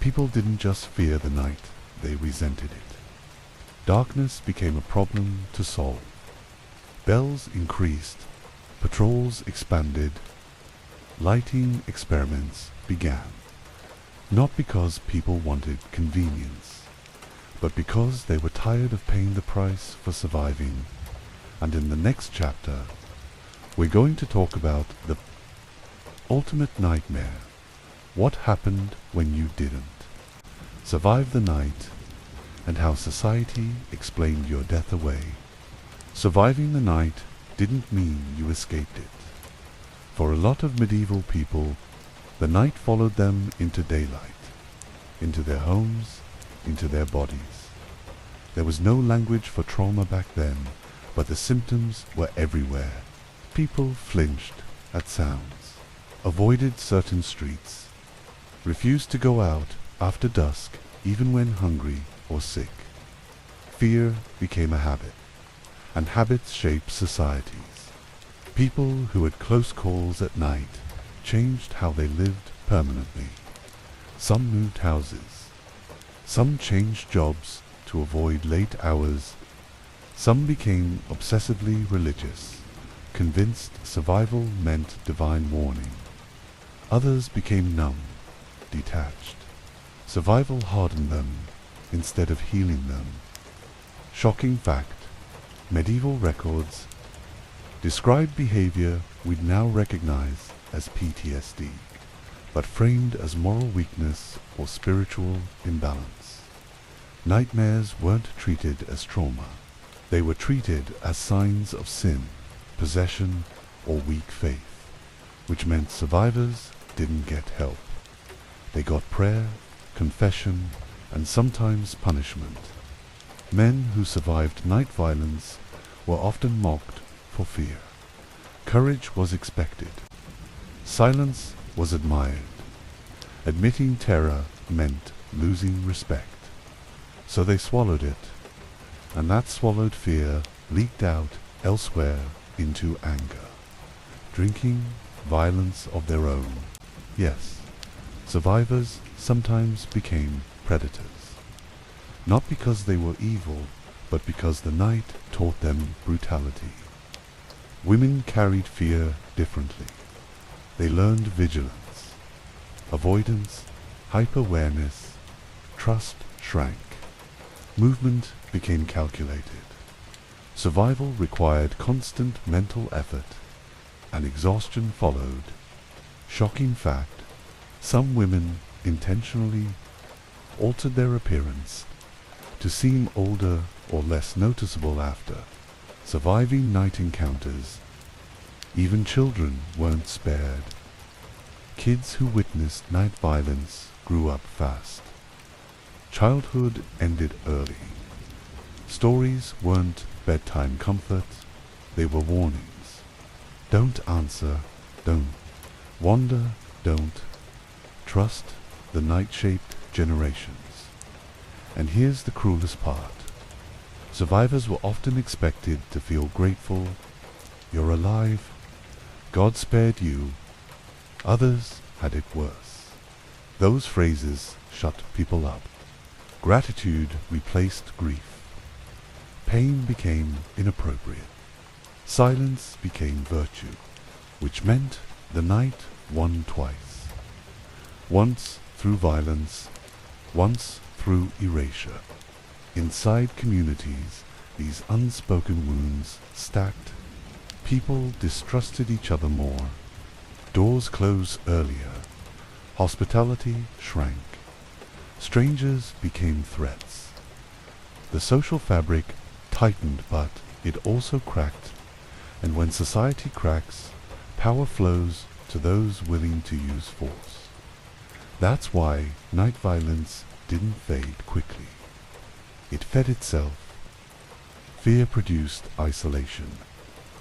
People didn't just fear the night, they resented it. Darkness became a problem to solve. Bells increased, patrols expanded, lighting experiments began. Not because people wanted convenience, but because they were tired of paying the price for surviving. And in the next chapter, we're going to talk about the ultimate nightmare. What happened when you didn't survive the night, and how society explained your death away. Surviving the night didn't mean you escaped it. For a lot of medieval people, the night followed them into daylight, into their homes, into their bodies. There was no language for trauma back then, but the symptoms were everywhere. People flinched, at sounds, avoided certain streets, refused to go out after dusk even when hungry or sick. Fear became a habit, and habits shape societies. People who had close calls at night changed how they lived permanently. Some moved houses. Some changed jobs to avoid late hours. Some became obsessively religious, convinced survival meant divine warning. Others became numb, detached. Survival hardened them instead of healing them. Shocking fact, medieval records describe behavior we'd now recognize as PTSD, but framed as moral weakness or spiritual imbalance. Nightmares weren't treated as trauma. They were treated as signs of sin, possession, or weak faith, which meant survivors didn't get help. They got prayer, confession, and sometimes punishment. Men who survived night violence were often mocked for fear. Courage was expected. Silence was admired. Admitting terror meant losing respect. So they swallowed it, and that swallowed fear leaked out elsewhere into anger. Drinking, violence of their own. Yes, survivors sometimes became predators. Not because they were evil, but because the night taught them brutality. Women carried fear differently. They learned vigilance, avoidance, hyper-awareness. Trust shrank. Movement became calculated. Survival required constant mental effort, and exhaustion followed. Shocking fact, some women intentionally altered their appearance to seem older or less noticeable after surviving night encounters. Even children weren't spared. Kids who witnessed night violence grew up fast. Childhood ended early. Stories weren't bedtime comfort, they were warnings. Don't answer, don't. Wander, don't. Trust the night-shaped generations. And here's the cruelest part. Survivors were often expected to feel grateful. You're alive. God spared you. Others had it worse. Those phrases shut people up. Gratitude replaced grief. Pain became inappropriate. Silence became virtue, which meant the night won twice. Once through violence, once through erasure. Inside communities, these unspoken wounds stacked. People distrusted each other more. Doors closed earlier. Hospitality shrank. Strangers became threats. The social fabric tightened, but it also cracked. And when society cracks, power flows to those willing to use force. That's why night violence didn't fade quickly. It fed itself. Fear produced isolation.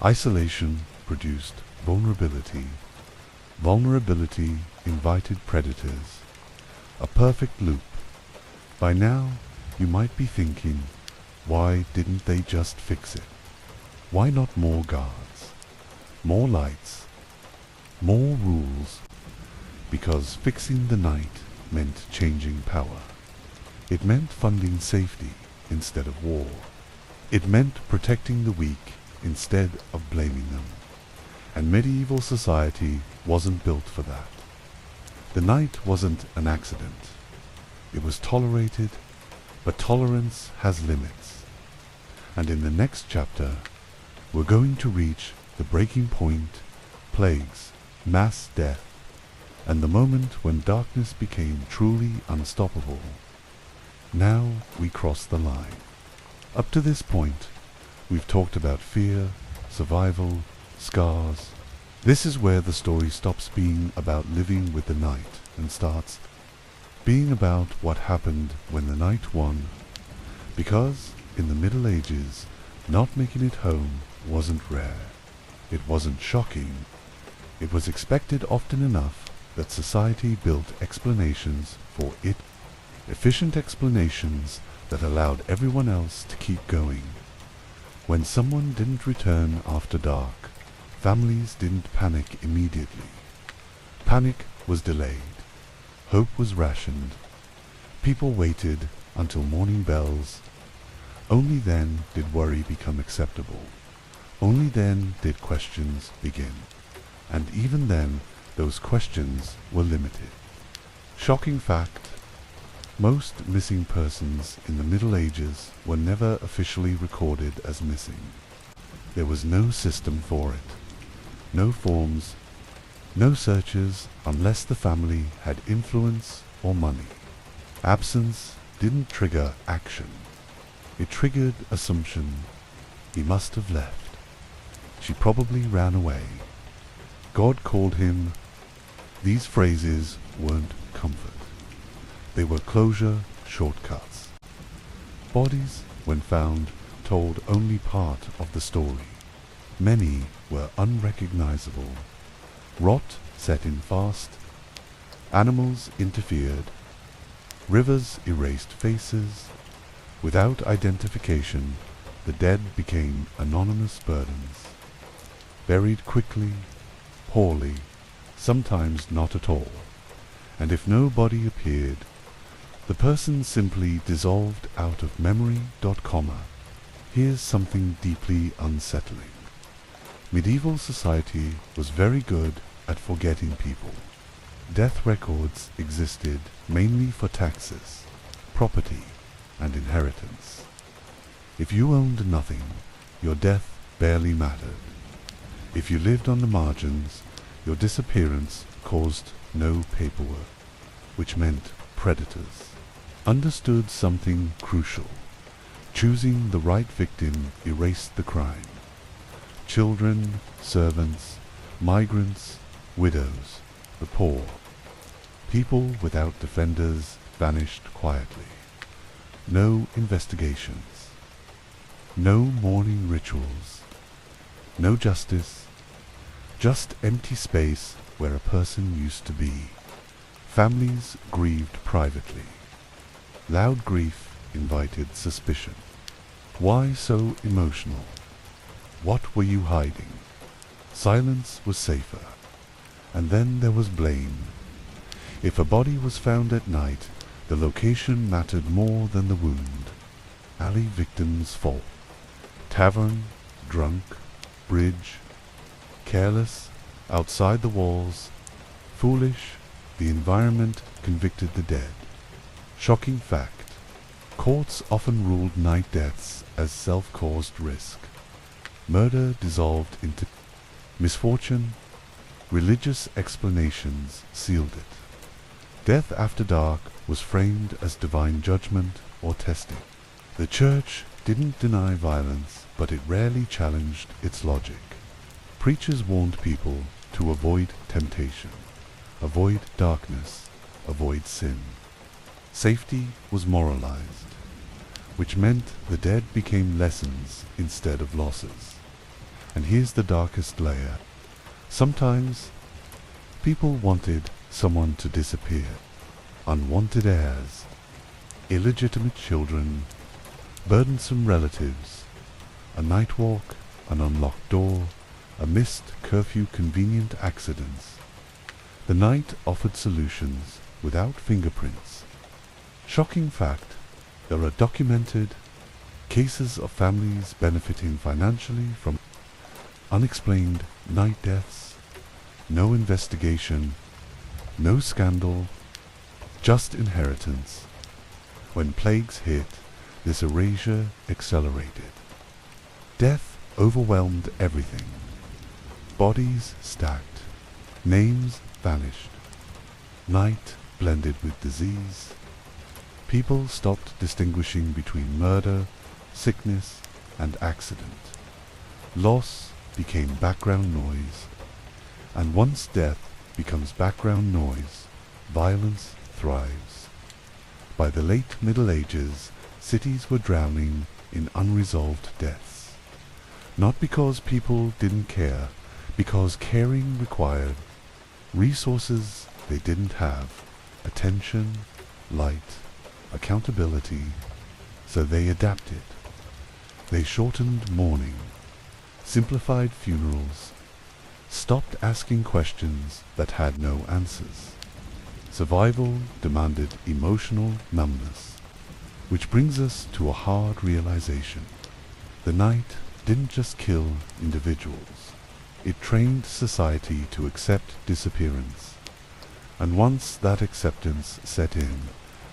Isolation produced vulnerability. Vulnerability invited predators. A perfect loop. By now, you might be thinking, why didn't they just fix it? Why not more guards? More lights? More rules? Because fixing the night meant changing power. It meant funding safety instead of war. It meant protecting the weak instead of blaming them. And medieval society wasn't built for that. The night wasn't an accident. It was tolerated, but tolerance has limits. And in the next chapter, we're going to reach the breaking point, plagues, mass death, and the moment when darkness became truly unstoppable. Now we cross the line. Up to this point, we've talked about fear, survival, scars. This is where the story stops being about living with the night and starts being about what happened when the night won. Because in the Middle Ages, not making it home wasn't rare. It wasn't shocking. It was expected often enough that society built explanations for it, efficient explanations that allowed everyone else to keep going. When someone didn't return after dark, families didn't panic immediately. Panic was delayed. Hope was rationed. People waited until morning bells. Only then did worry become acceptable. Only then did questions begin. And even then, those questions were limited. Shocking fact, most missing persons in the Middle Ages were never officially recorded as missing. There was no system for it. No forms, no searches unless the family had influence or money. Absence didn't trigger action. It triggered assumption. He must have left. She probably ran away. God called him. These phrases weren't comfort. They were closure shortcuts. Bodies, when found, told only part of the story. Many were unrecognizable. Rot set in fast. Animals interfered. Rivers erased faces. Without identification, the dead became anonymous burdens. Buried quickly, poorly, sometimes not at all. And if no body appeared, the person simply dissolved out of memory. Here's something deeply unsettling. Medieval society was very good at forgetting people. Death records existed mainly for taxes, property, and inheritance. If you owned nothing, your death barely mattered. If you lived on the margins, your disappearance caused no paperwork, which meant predators understood something crucial. Choosing the right victim erased the crime. Children, servants, migrants, widows, the poor, people without defenders vanished quietly. No investigations, no mourning rituals, no justice, just empty space where a person used to be. Families grieved privately. Loud grief invited suspicion. Why so emotional? What were you hiding? Silence was safer. And then there was blame. If a body was found at night, the location mattered more than the wound. Alley victim's fault. Tavern, drunk, bridge, careless, outside the walls, foolish, the environment convicted the dead. Shocking fact. Courts often ruled night deaths as self-caused risk. Murder dissolved into misfortune. Religious explanations sealed it. Death after dark was framed as divine judgment or testing. The church didn't deny violence, but it rarely challenged its logic. Preachers warned people to avoid temptation, avoid darkness, avoid sin. Safety was moralized, which meant the dead became lessons instead of losses. And here's the darkest layer. Sometimes people wanted someone to disappear. Unwanted heirs, illegitimate children, burdensome relatives, a night walk, an unlocked door, a missed curfew, convenient accidents. The night offered solutions without fingerprints. Shocking fact, there are documented cases of families benefiting financially from unexplained night deaths. No investigation, no scandal, just inheritance. When plagues hit, this erasure accelerated. Death overwhelmed everything. Bodies stacked, names vanished. Night blended with disease. People stopped distinguishing between murder, sickness, and accident. Loss became background noise. And once death becomes background noise, violence thrives. By the late Middle Ages, cities were drowning in unresolved deaths. Not because people didn't care, because caring required resources they didn't have: attention, light, accountability. So they adapted. They shortened mourning, simplified funerals, stopped asking questions that had no answers. Survival demanded emotional numbness, which brings us to a hard realization. The night didn't just kill individuals, it trained society to accept disappearance. And once that acceptance set in,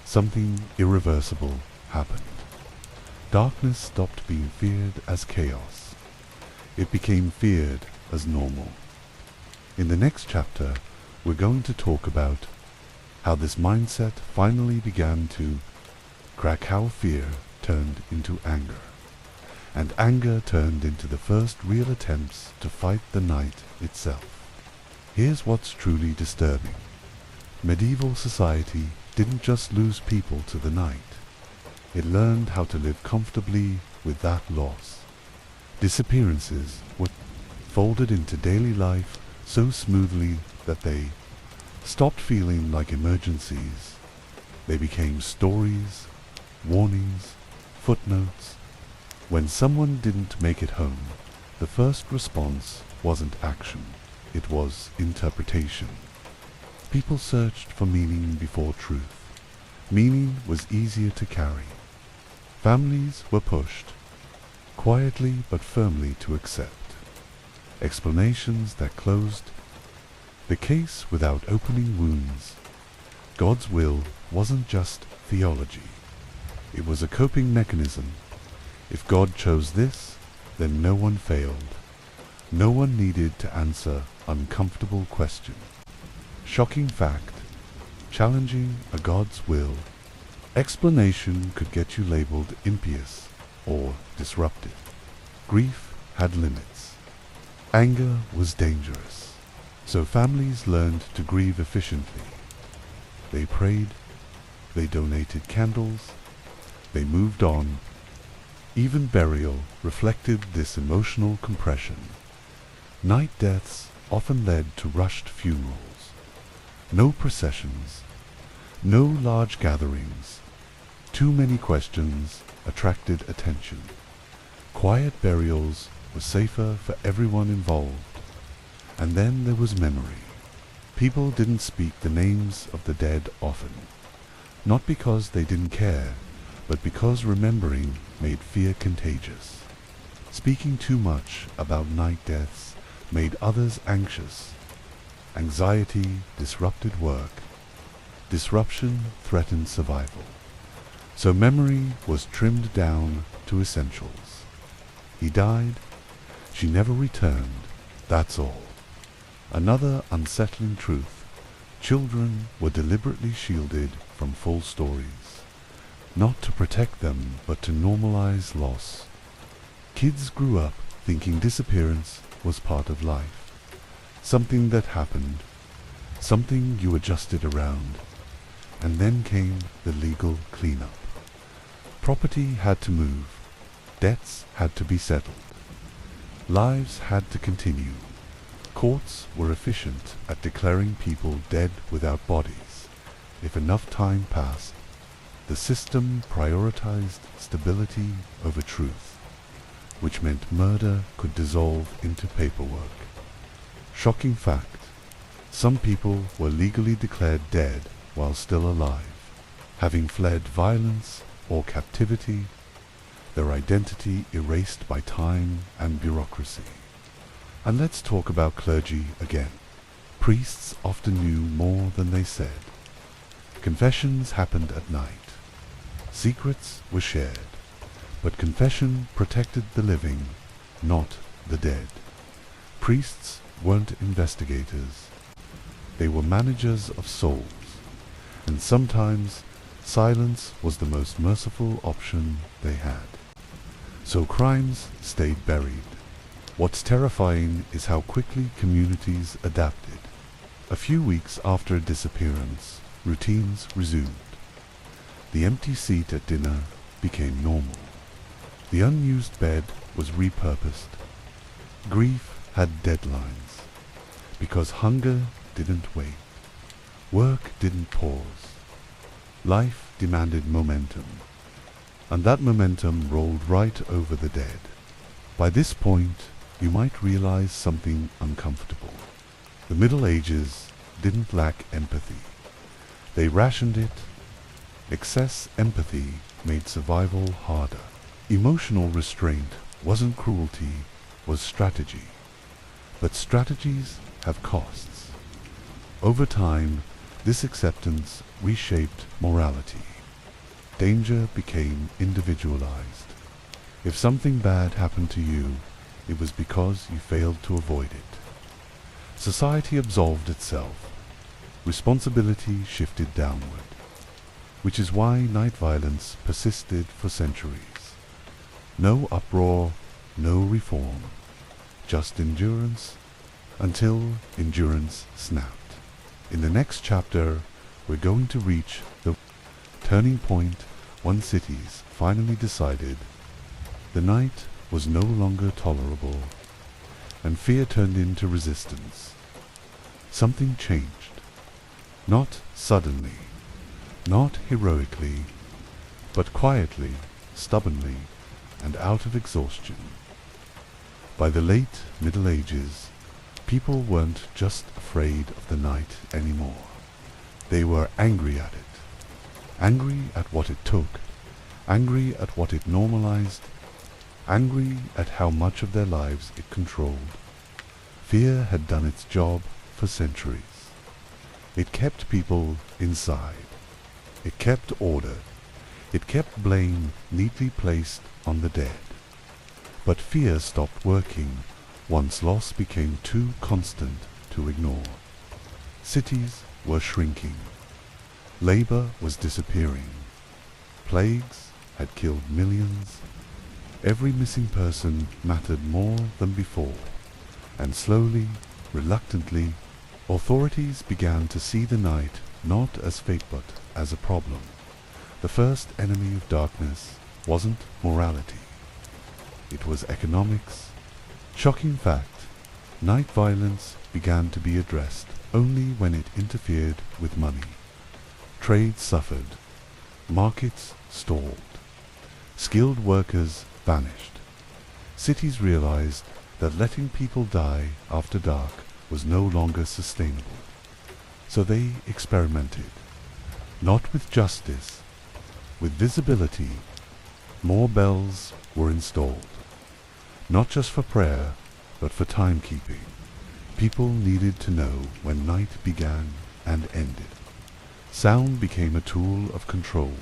something irreversible happened. Darkness stopped being feared as chaos. It became feared as normal. In the next chapter, we're going to talk about how this mindset finally began to crack, how fear turned into anger, and anger turned into the first real attempts to fight the night itself. Here's what's truly disturbing. Medieval society didn't just lose people to the night. It learned how to live comfortably with that loss. Disappearances were folded into daily life so smoothly that they stopped feeling like emergencies. They became stories, warnings, footnotes. When someone didn't make it home, the first response wasn't action, it was interpretation. People searched for meaning before truth. Meaning was easier to carry. Families were pushed, quietly but firmly, to accept explanations that closed the case without opening wounds. God's will wasn't just theology. It was a coping mechanism. If God chose this, then no one failed. No one needed to answer uncomfortable questions. Shocking fact: challenging a God's will explanation could get you labeled impious or disruptive. Grief had limits. Anger was dangerous. So families learned to grieve efficiently. They prayed, they donated candles, they moved on. Even burial reflected this emotional compression. Night deaths often led to rushed funerals. No processions, no large gatherings. Too many questions attracted attention. Quiet burials were safer for everyone involved. And then there was memory. People didn't speak the names of the dead often, not because they didn't care, but because remembering made fear contagious. Speaking too much about night deaths made others anxious. Anxiety disrupted work. Disruption threatened survival. So memory was trimmed down to essentials. He died. She never returned. That's all. Another unsettling truth: children were deliberately shielded from full stories, not to protect them, but to normalize loss. Kids grew up thinking disappearance was part of life, something that happened, something you adjusted around. And then came the legal cleanup. Property had to move, debts had to be settled, lives had to continue. Courts were efficient at declaring people dead without bodies. If enough time passed, the system prioritized stability over truth, which meant murder could dissolve into paperwork. Shocking fact: some people were legally declared dead while still alive, having fled violence or captivity, their identity erased by time and bureaucracy. And let's talk about clergy again. Priests often knew more than they said. Confessions happened at night. Secrets were shared. But confession protected the living, not the dead. Priests weren't investigators. They were managers of souls. And sometimes silence was the most merciful option they had. So crimes stayed buried. What's terrifying is how quickly communities adapted. A few weeks after a disappearance, routines resumed. The empty seat at dinner became normal. The unused bed was repurposed. Grief had deadlines. Because hunger didn't wait. Work didn't pause. Life demanded momentum. And that momentum rolled right over the dead. By this point, you might realize something uncomfortable. The Middle Ages didn't lack empathy. They rationed it. Excess empathy made survival harder. Emotional restraint wasn't cruelty, was strategy. But strategies have costs. Over time, this acceptance reshaped morality. Danger became individualized. If something bad happened to you, it was because you failed to avoid it. Society absolved itself. Responsibility shifted downward, which is why night violence persisted for centuries. No uproar, no reform, just endurance until endurance snapped. In the next chapter, we're going to reach the turning point when cities finally decided the night was no longer tolerable and fear turned into resistance. Something changed. Not suddenly, not heroically, but quietly, stubbornly, and out of exhaustion. By the late Middle Ages, people weren't just afraid of the night anymore. They were angry at it. Angry at what it took. Angry at what it normalized. Angry at how much of their lives it controlled. Fear had done its job for centuries. It kept people inside. It kept order. It kept blame neatly placed on the dead. But fear stopped working once loss became too constant to ignore. Cities were shrinking. Labor was disappearing. Plagues had killed millions. Every missing person mattered more than before. And slowly, reluctantly, authorities began to see the night not as fate but as a problem. The first enemy of darkness wasn't morality. It was economics. Shocking fact, night violence began to be addressed only when it interfered with money. Trade suffered. Markets stalled. Skilled workers vanished. Cities realized that letting people die after dark was no longer sustainable. So they experimented. Not with justice, with visibility. More bells were installed. Not just for prayer, but for timekeeping. People needed to know when night began and ended. Sound became a tool of control.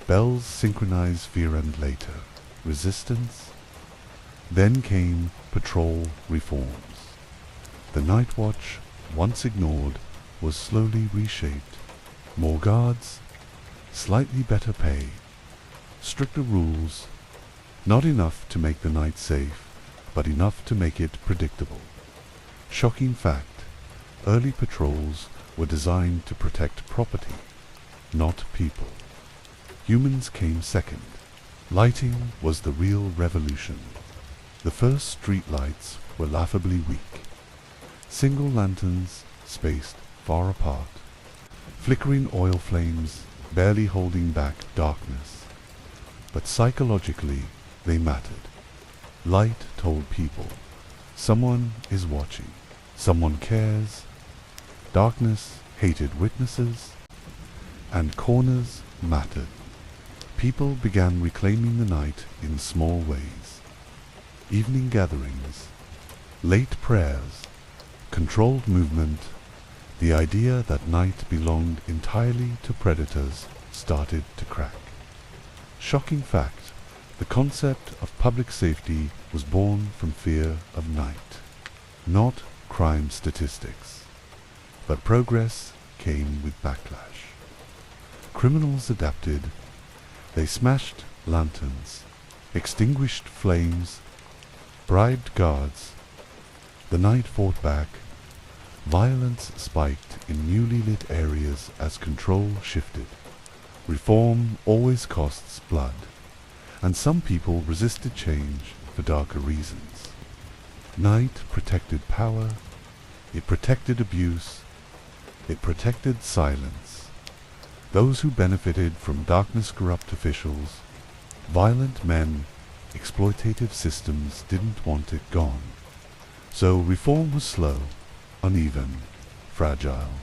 Bells synchronized fear and later resistance. Then came patrol reforms. The night watch, once ignored, was slowly reshaped. More guards, slightly better pay, stricter rules, not enough to make the night safe, but enough to make it predictable. Shocking fact, early patrols were designed to protect property, not people. Humans came second. Lighting was the real revolution. The first streetlights were laughably weak. Single lanterns spaced far apart, flickering oil flames barely holding back darkness. But psychologically, they mattered. Light told people, someone is watching, someone cares. Darkness hated witnesses, and corners mattered. People began reclaiming the night in small ways. Evening gatherings, late prayers, controlled movement, the idea that night belonged entirely to predators started to crack. Shocking fact, the concept of public safety was born from fear of night, not crime statistics. But progress came with backlash. Criminals adapted. They smashed lanterns, extinguished flames, bribed guards. The night fought back. Violence spiked in newly lit areas as control shifted. Reform always costs blood, and some people resisted change for darker reasons. Night protected power, It protected abuse. It protected silence. Those who benefited from darkness corrupt officials, violent men, exploitative systems didn't want it gone. So reform was slow, uneven, fragile.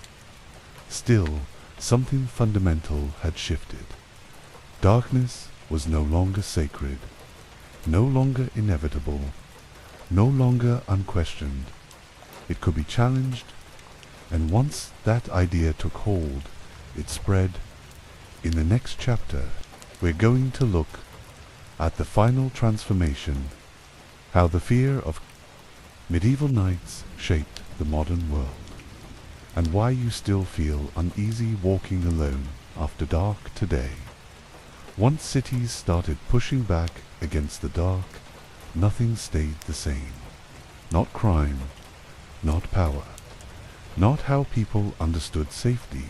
Still, something fundamental had shifted. Darkness was no longer sacred, no longer inevitable, no longer unquestioned. It could be challenged, and once that idea took hold, it spread. In the next chapter, we're going to look at the final transformation, how the fear of medieval knights shaped the modern world, and why you still feel uneasy walking alone after dark today. Once cities started pushing back against the dark, nothing stayed the same. Not crime, not power, not how people understood safety.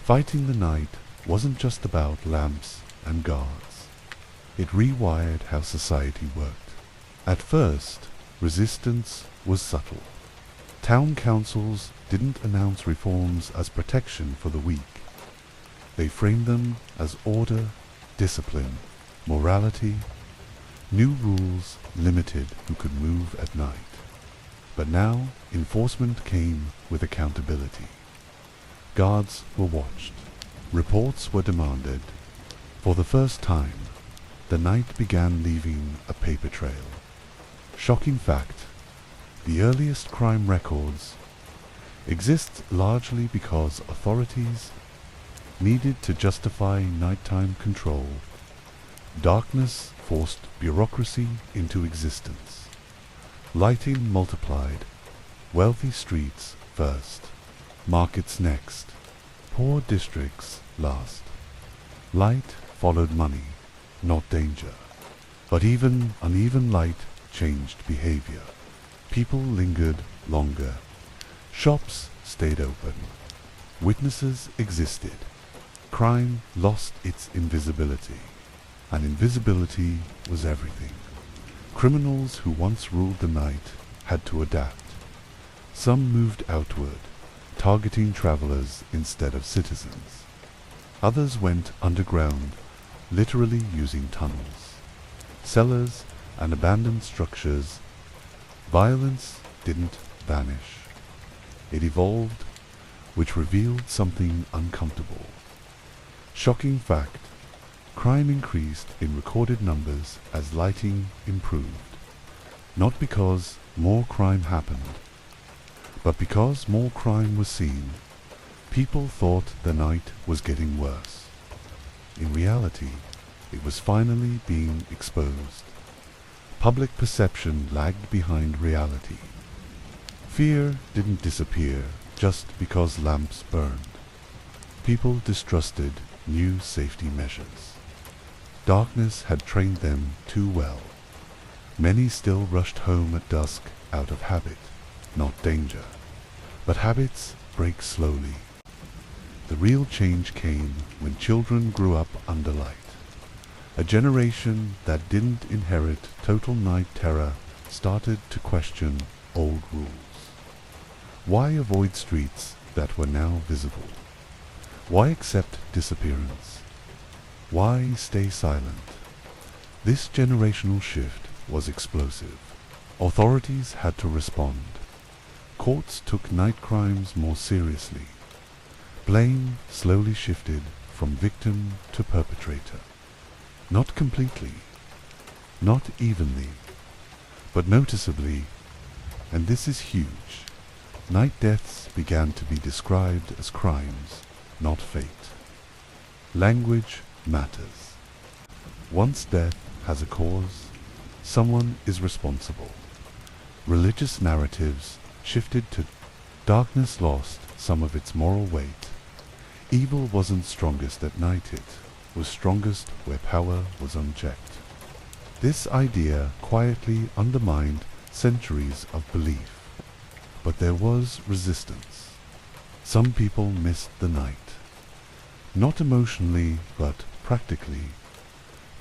Fighting the night wasn't just about lamps and guards. It rewired how society worked. At first, resistance was subtle. Town councils didn't announce reforms as protection for the weak. They framed them as order, discipline, morality. New rules limited who could move at night. But now, enforcement came with accountability. Guards were watched. Reports were demanded. For the first time, the night began leaving a paper trail. Shocking fact, the earliest crime records exist largely because authorities needed to justify nighttime control. Darkness forced bureaucracy into existence. Lighting multiplied. Wealthy streets first, markets next, poor districts last. Light followed money, not danger. But even uneven light changed behavior. People lingered longer. Shops stayed open. Witnesses existed. Crime lost its invisibility, and invisibility was everything. Criminals who once ruled the night had to adapt. Some moved outward, targeting travelers instead of citizens. Others went underground, literally using tunnels, cellars, and abandoned structures. Violence didn't vanish. It evolved, which revealed something uncomfortable. Shocking fact, crime increased in recorded numbers as lighting improved. Not because more crime happened, but because more crime was seen. People thought the night was getting worse. In reality, it was finally being exposed. Public perception lagged behind reality. Fear didn't disappear just because lamps burned. People distrusted new safety measures. Darkness had trained them too well. Many still rushed home at dusk out of habit, not danger. But habits break slowly. The real change came when children grew up under light. A generation that didn't inherit total night terror started to question old rules. Why avoid streets that were now visible? Why accept disappearance? Why stay silent? This generational shift was explosive. Authorities had to respond. Courts took night crimes more seriously. Blame slowly shifted from victim to perpetrator. Not completely, not evenly, but noticeably, and this is huge. Night deaths began to be described as crimes, not fate. Language matters. Once death has a cause, someone is responsible. Religious narratives shifted to darkness lost some of its moral weight. Evil wasn't strongest at night, it was strongest where power was unchecked. This idea quietly undermined centuries of belief. But there was resistance. Some people missed the night. Not emotionally, but practically.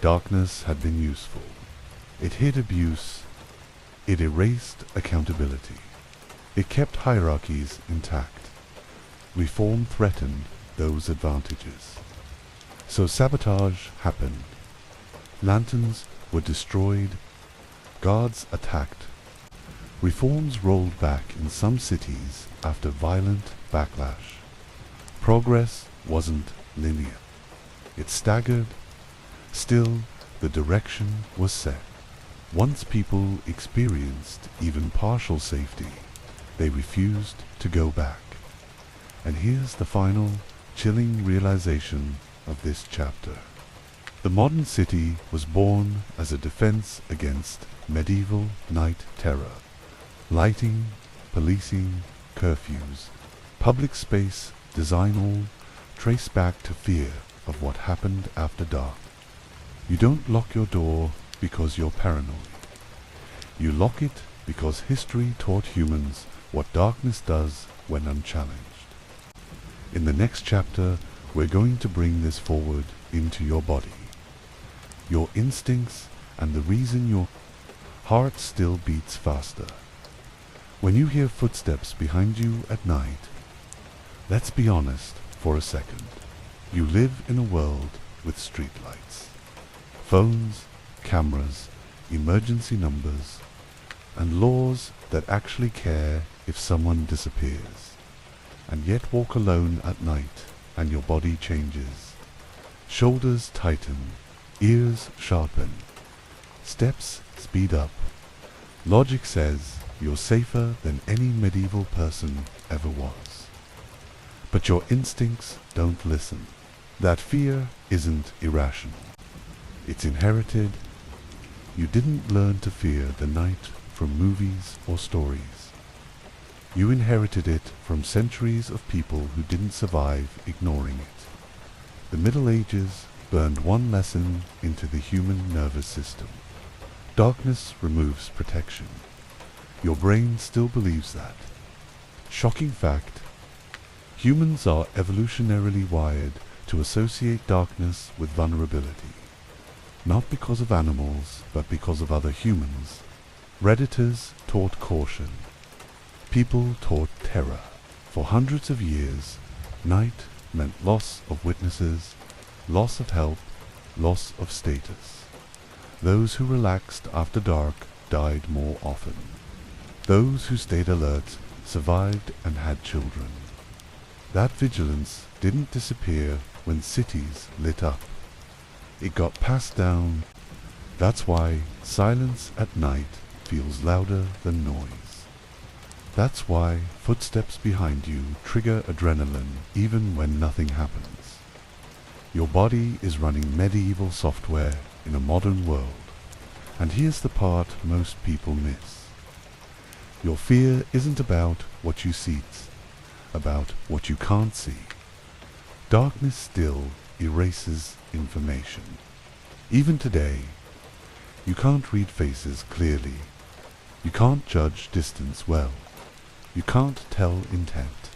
Darkness had been useful. It hid abuse. It erased accountability. It kept hierarchies intact. Reform threatened those advantages. So sabotage happened. Lanterns were destroyed. Guards attacked. Reforms rolled back in some cities after violent backlash. Progress wasn't linear. It staggered. Still, the direction was set. Once people experienced even partial safety, they refused to go back. And here's the final, chilling realization of this chapter. The modern city was born as a defense against medieval night terror. Lighting, policing, curfews, public space, design all trace back to fear of what happened after dark. You don't lock your door because you're paranoid. You lock it because history taught humans what darkness does when unchallenged. In the next chapter, we're going to bring this forward into your body. Your instincts and the reason your heart still beats faster. When you hear footsteps behind you at night, let's be honest for a second. You live in a world with streetlights. Phones, cameras, emergency numbers, and laws that actually care if someone disappears. And yet walk alone at night and your body changes. Shoulders tighten, ears sharpen, steps speed up. Logic says you're safer than any medieval person ever was. But your instincts don't listen. That fear isn't irrational. It's inherited. You didn't learn to fear the night from movies or stories. You inherited it from centuries of people who didn't survive ignoring it. The Middle Ages burned one lesson into the human nervous system. Darkness removes protection. Your brain still believes that. Shocking fact, humans are evolutionarily wired to associate darkness with vulnerability. Not because of animals, but because of other humans. Predators taught caution. People taught terror. For hundreds of years, night meant loss of witnesses, loss of help, loss of status. Those who relaxed after dark died more often. Those who stayed alert survived and had children. That vigilance didn't disappear when cities lit up. It got passed down. That's why silence at night feels louder than noise. That's why footsteps behind you trigger adrenaline even when nothing happens. Your body is running medieval software in a modern world. And here's the part most people miss. Your fear isn't about what you see, it's about what you can't see. Darkness still erases information. Even today, you can't read faces clearly. You can't judge distance well. You can't tell intent.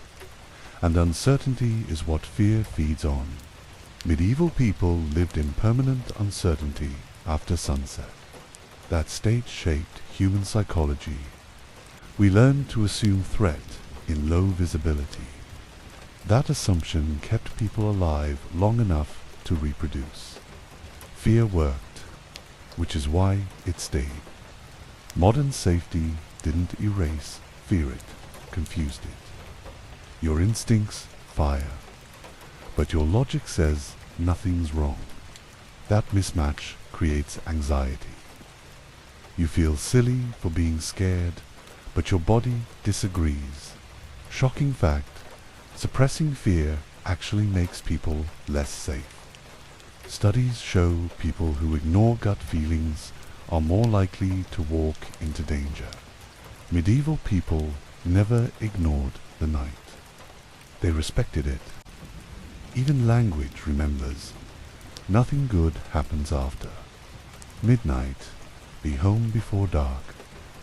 And uncertainty is what fear feeds on. Medieval people lived in permanent uncertainty after sunset. That state shaped human psychology. We learned to assume threat in low visibility. That assumption kept people alive long enough to reproduce. Fear worked, which is why it stayed. Modern safety didn't erase fear, it confused it. Your instincts fire, but your logic says nothing's wrong. That mismatch creates anxiety. You feel silly for being scared, but your body disagrees. Shocking fact, suppressing fear actually makes people less safe. Studies show people who ignore gut feelings are more likely to walk into danger. Medieval people never ignored the night. They respected it. Even language remembers. Nothing good happens after. Midnight, be home before dark.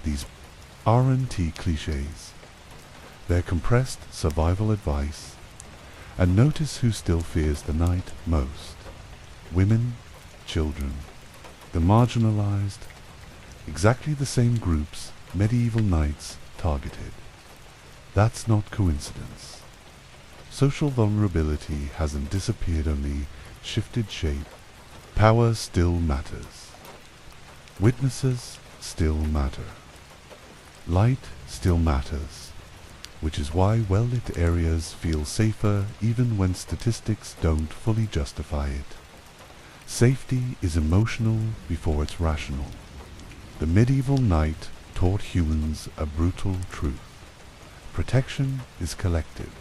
These R&T cliches. They're compressed survival advice. And notice who still fears the night most. Women, children, the marginalized, exactly the same groups medieval knights targeted. That's not coincidence. Social vulnerability hasn't disappeared, only shifted shape. Power still matters. Witnesses still matter. Light still matters, which is why well-lit areas feel safer even when statistics don't fully justify it. Safety is emotional before it's rational. The medieval night taught humans a brutal truth. Protection is collective.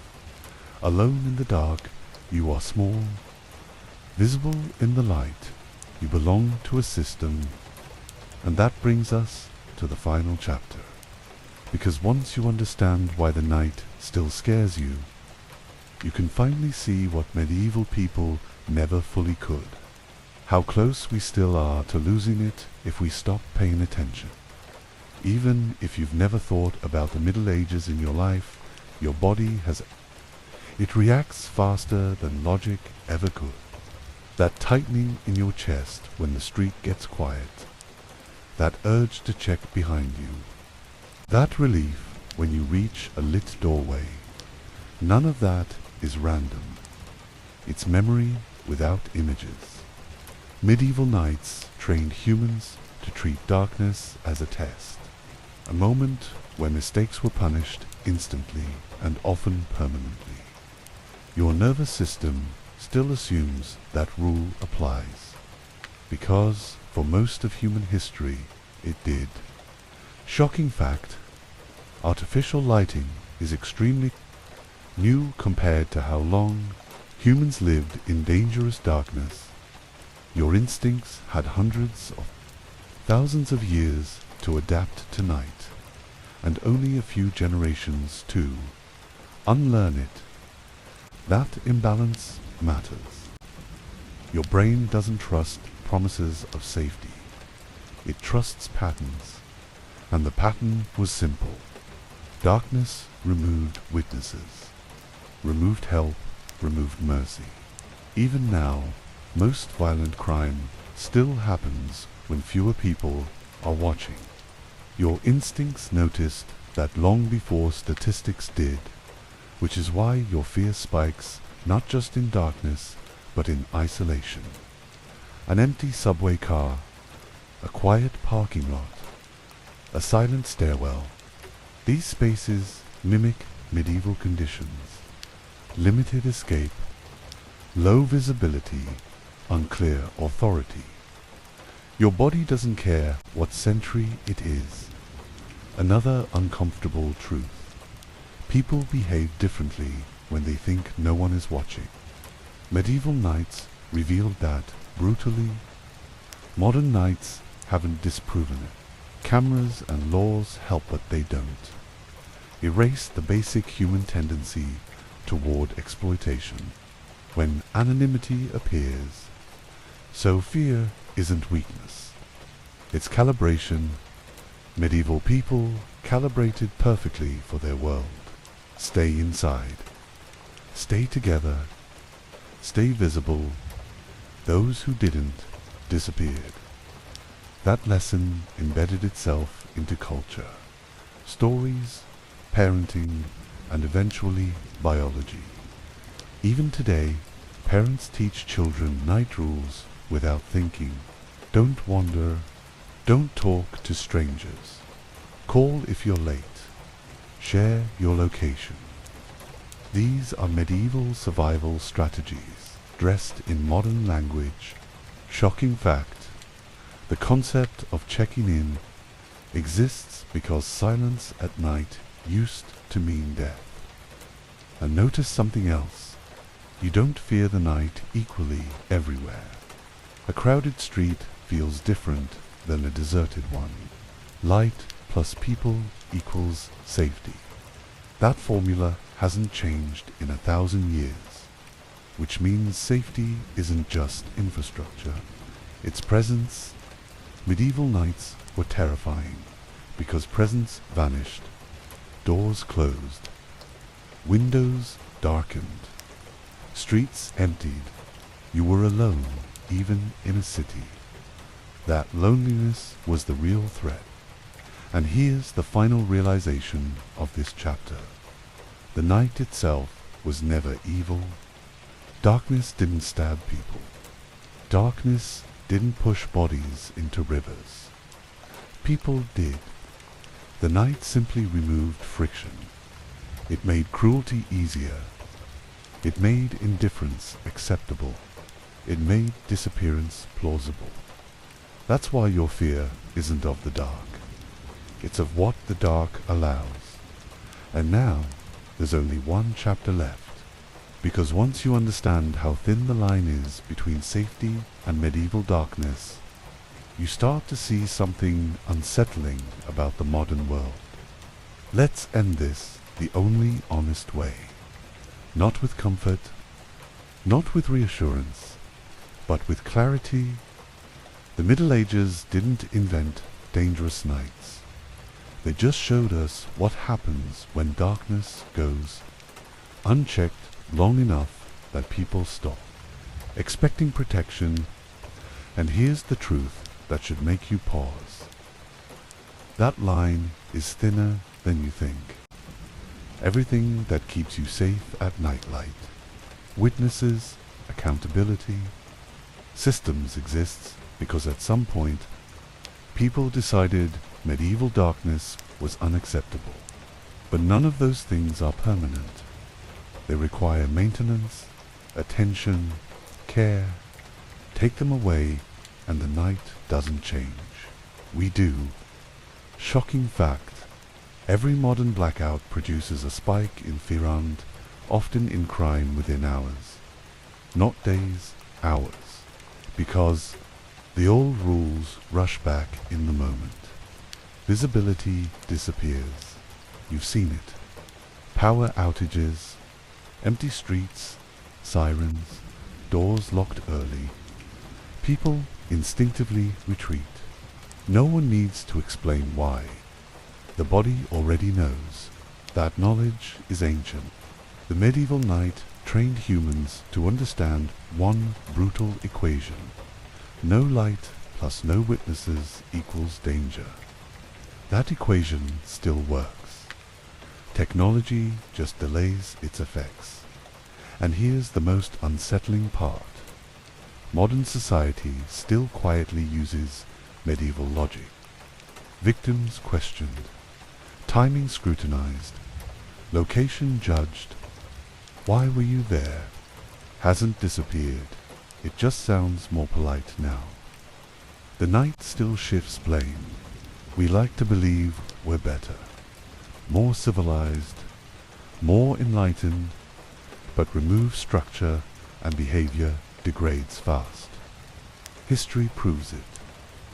Alone in the dark, you are small. Visible in the light, you belong to a system. And that brings us to the final chapter. Because once you understand why the night still scares you, you can finally see what medieval people never fully could. How close we still are to losing it if we stop paying attention. Even if you've never thought about the Middle Ages in your life, your body has. It reacts faster than logic ever could. That tightening in your chest when the street gets quiet. That urge to check behind you. That relief when you reach a lit doorway. None of that is random. It's memory without images. Medieval knights trained humans to treat darkness as a test. A moment where mistakes were punished instantly and often permanently. Your nervous system still assumes that rule applies, because for most of human history it did. Shocking fact, artificial lighting is extremely new compared to how long humans lived in dangerous darkness. Your instincts had hundreds of thousands of years to adapt to night, and only a few generations to unlearn it. That imbalance matters. Your brain doesn't trust promises of safety. It trusts patterns, and the pattern was simple. Darkness removed witnesses, removed help, removed mercy. Even now, most violent crime still happens when fewer people are watching. Your instincts noticed that long before statistics did, which is why your fear spikes not just in darkness, but in isolation. An empty subway car, a quiet parking lot, a silent stairwell. These spaces mimic medieval conditions. Limited escape, low visibility, unclear authority. Your body doesn't care what century it is. Another uncomfortable truth. People behave differently when they think no one is watching. Medieval knights revealed that brutally. Modern knights haven't disproven it. Cameras and laws help, but they don't. Erase the basic human tendency toward exploitation. When anonymity appears, so fear isn't weakness. It's calibration. Medieval people calibrated perfectly for their world. Stay inside. Stay together. Stay visible. Those who didn't disappeared. That lesson embedded itself into culture. Stories, parenting, and eventually biology. Even today, parents teach children night rules without thinking. Don't wander. Don't talk to strangers. Call if you're late. Share your location. These are medieval survival strategies, dressed in modern language. Shocking fact, the concept of checking in exists because silence at night used to mean death. And notice something else. You don't fear the night equally everywhere. A crowded street feels different than a deserted one. Light plus people equals safety. That formula hasn't changed in 1,000 years, which means safety isn't just infrastructure, it's presence. Medieval nights were terrifying because presence vanished, doors closed, windows darkened, streets emptied. You were alone, even in a city. That loneliness was the real threat. And here's the final realization of this chapter. The night itself was never evil. Darkness didn't stab people. Darkness didn't push bodies into rivers. People did. The night simply removed friction. It made cruelty easier. It made indifference acceptable. It made disappearance plausible. That's why your fear isn't of the dark. It's of what the dark allows. And now, there's only one chapter left. Because once you understand how thin the line is between safety and medieval darkness, you start to see something unsettling about the modern world. Let's end this the only honest way. Not with comfort, not with reassurance, but with clarity. The Middle Ages didn't invent dangerous nights. They just showed us what happens when darkness goes unchecked long enough that people stop, expecting protection, and here's the truth that should make you pause. That line is thinner than you think. Everything that keeps you safe at nightlight, witnesses, accountability, systems exists because at some point people decided medieval darkness was unacceptable. But none of those things are permanent. They require maintenance, attention, care. Take them away and the night doesn't change. We do. Shocking fact. Every modern blackout produces a spike in fear and often in crime within hours. Not days, hours. Because the old rules rush back in the moment. Visibility disappears. You've seen it. Power outages, empty streets, sirens, doors locked early. People instinctively retreat. No one needs to explain why. The body already knows. That knowledge is ancient. The medieval night trained humans to understand one brutal equation. No light plus no witnesses equals danger. That equation still works. Technology just delays its effects. And here's the most unsettling part. Modern society still quietly uses medieval logic. Victims questioned, timing scrutinized, location judged. Why were you there? Hasn't disappeared. It just sounds more polite now. The night still shifts blame. We like to believe we're better, more civilized, more enlightened, but remove structure and behavior degrades fast. History proves it.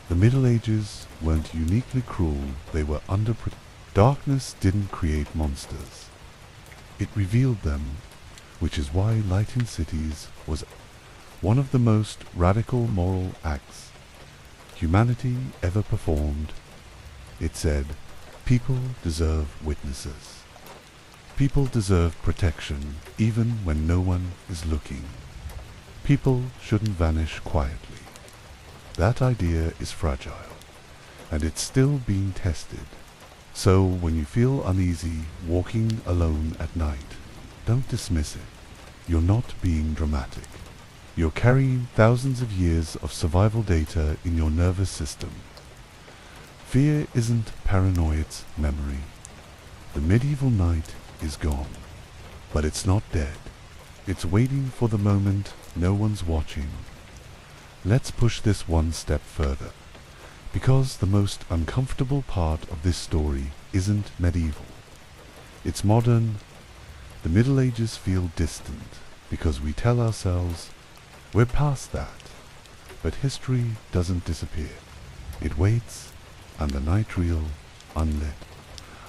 The Middle Ages weren't uniquely cruel, they were Darkness didn't create monsters. It revealed them, which is why lighting cities was one of the most radical moral acts humanity ever performed. It said, people deserve witnesses. People deserve protection even when no one is looking. People shouldn't vanish quietly. That idea is fragile, and it's still being tested. So when you feel uneasy walking alone at night, don't dismiss it. You're not being dramatic. You're carrying thousands of years of survival data in your nervous system. Fear isn't paranoid's memory. The medieval night is gone, but it's not dead. It's waiting for the moment no one's watching. Let's push this one step further, because the most uncomfortable part of this story isn't medieval. It's modern. The Middle Ages feel distant because we tell ourselves we're past that. But history doesn't disappear. It waits, and the night reel, unlit,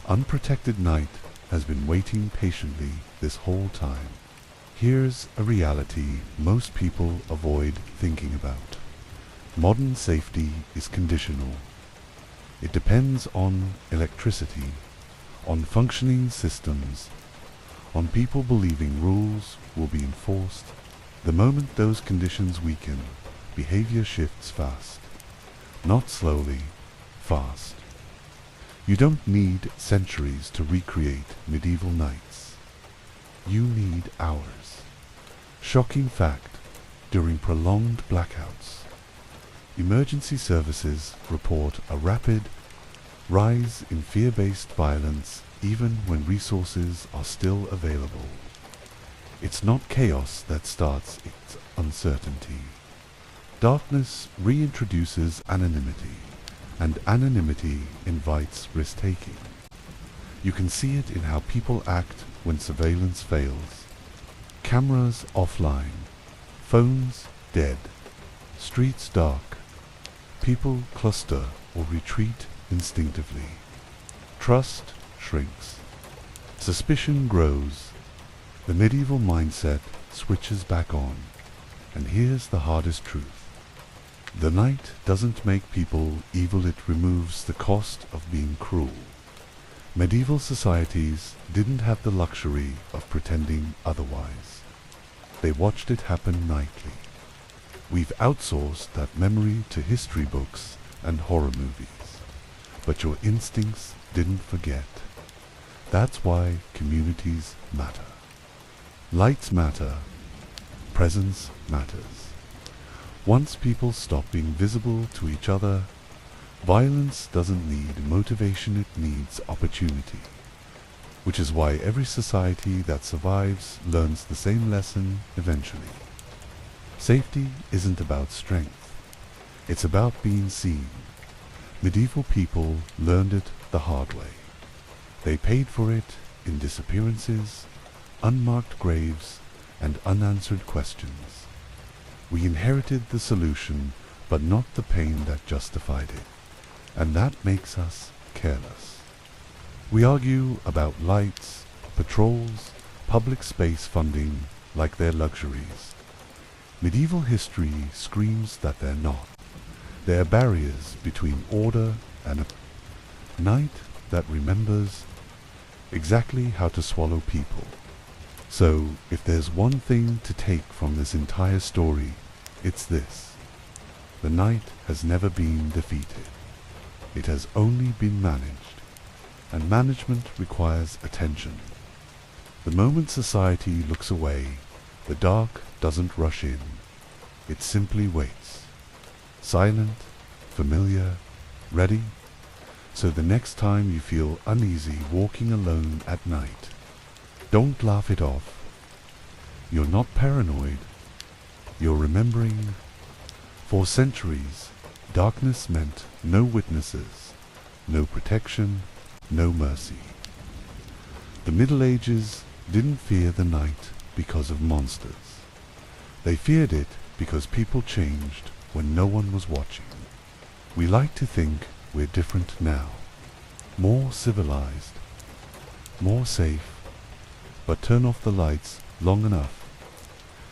unprotected night has been waiting patiently this whole time. Here's a reality most people avoid thinking about. Modern safety is conditional. It depends on electricity, on functioning systems, on people believing rules will be enforced. The moment those conditions weaken, behavior shifts fast. Not slowly, fast. You don't need centuries to recreate medieval nights. you need hours. Shocking fact, during prolonged blackouts, emergency services report a rapid rise in fear-based violence even when resources are still available. It's not chaos that starts, it's uncertainty. Darkness reintroduces anonymity, and anonymity invites risk-taking. You can see it in how people act when surveillance fails. Cameras offline, phones dead, streets dark. People cluster or retreat instinctively. Trust shrinks. Suspicion grows. The medieval mindset switches back on. And here's the hardest truth. The night doesn't make people evil, it removes the cost of being cruel. Medieval societies didn't have the luxury of pretending otherwise. They watched it happen nightly. We've outsourced that memory to history books and horror movies. But your instincts didn't forget. That's why communities matter. Lights matter. Presence matters. Once people stop being visible to each other, violence doesn't need motivation, it needs opportunity. Which is why every society that survives learns the same lesson eventually. Safety isn't about strength. It's about being seen. Medieval people learned it the hard way. They paid for it in disappearances, unmarked graves, and unanswered questions. We inherited the solution, but not the pain that justified it, and that makes us careless. We argue about lights, patrols, public space funding like they're luxuries. Medieval history screams that they're not. They're barriers between order and a night that remembers exactly how to swallow people. So, if there's one thing to take from this entire story, it's this. The night has never been defeated. It has only been managed, and management requires attention. The moment society looks away, the dark doesn't rush in. It simply waits. Silent, familiar, ready. So the next time you feel uneasy walking alone at night, don't laugh it off. You're not paranoid. You're remembering. For centuries, darkness meant no witnesses, no protection, no mercy. The Middle Ages didn't fear the night because of monsters. They feared it because people changed when no one was watching. We like to think we're different now, more civilized, more safe, but turn off the lights long enough,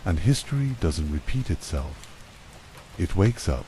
and history doesn't repeat itself. It wakes up.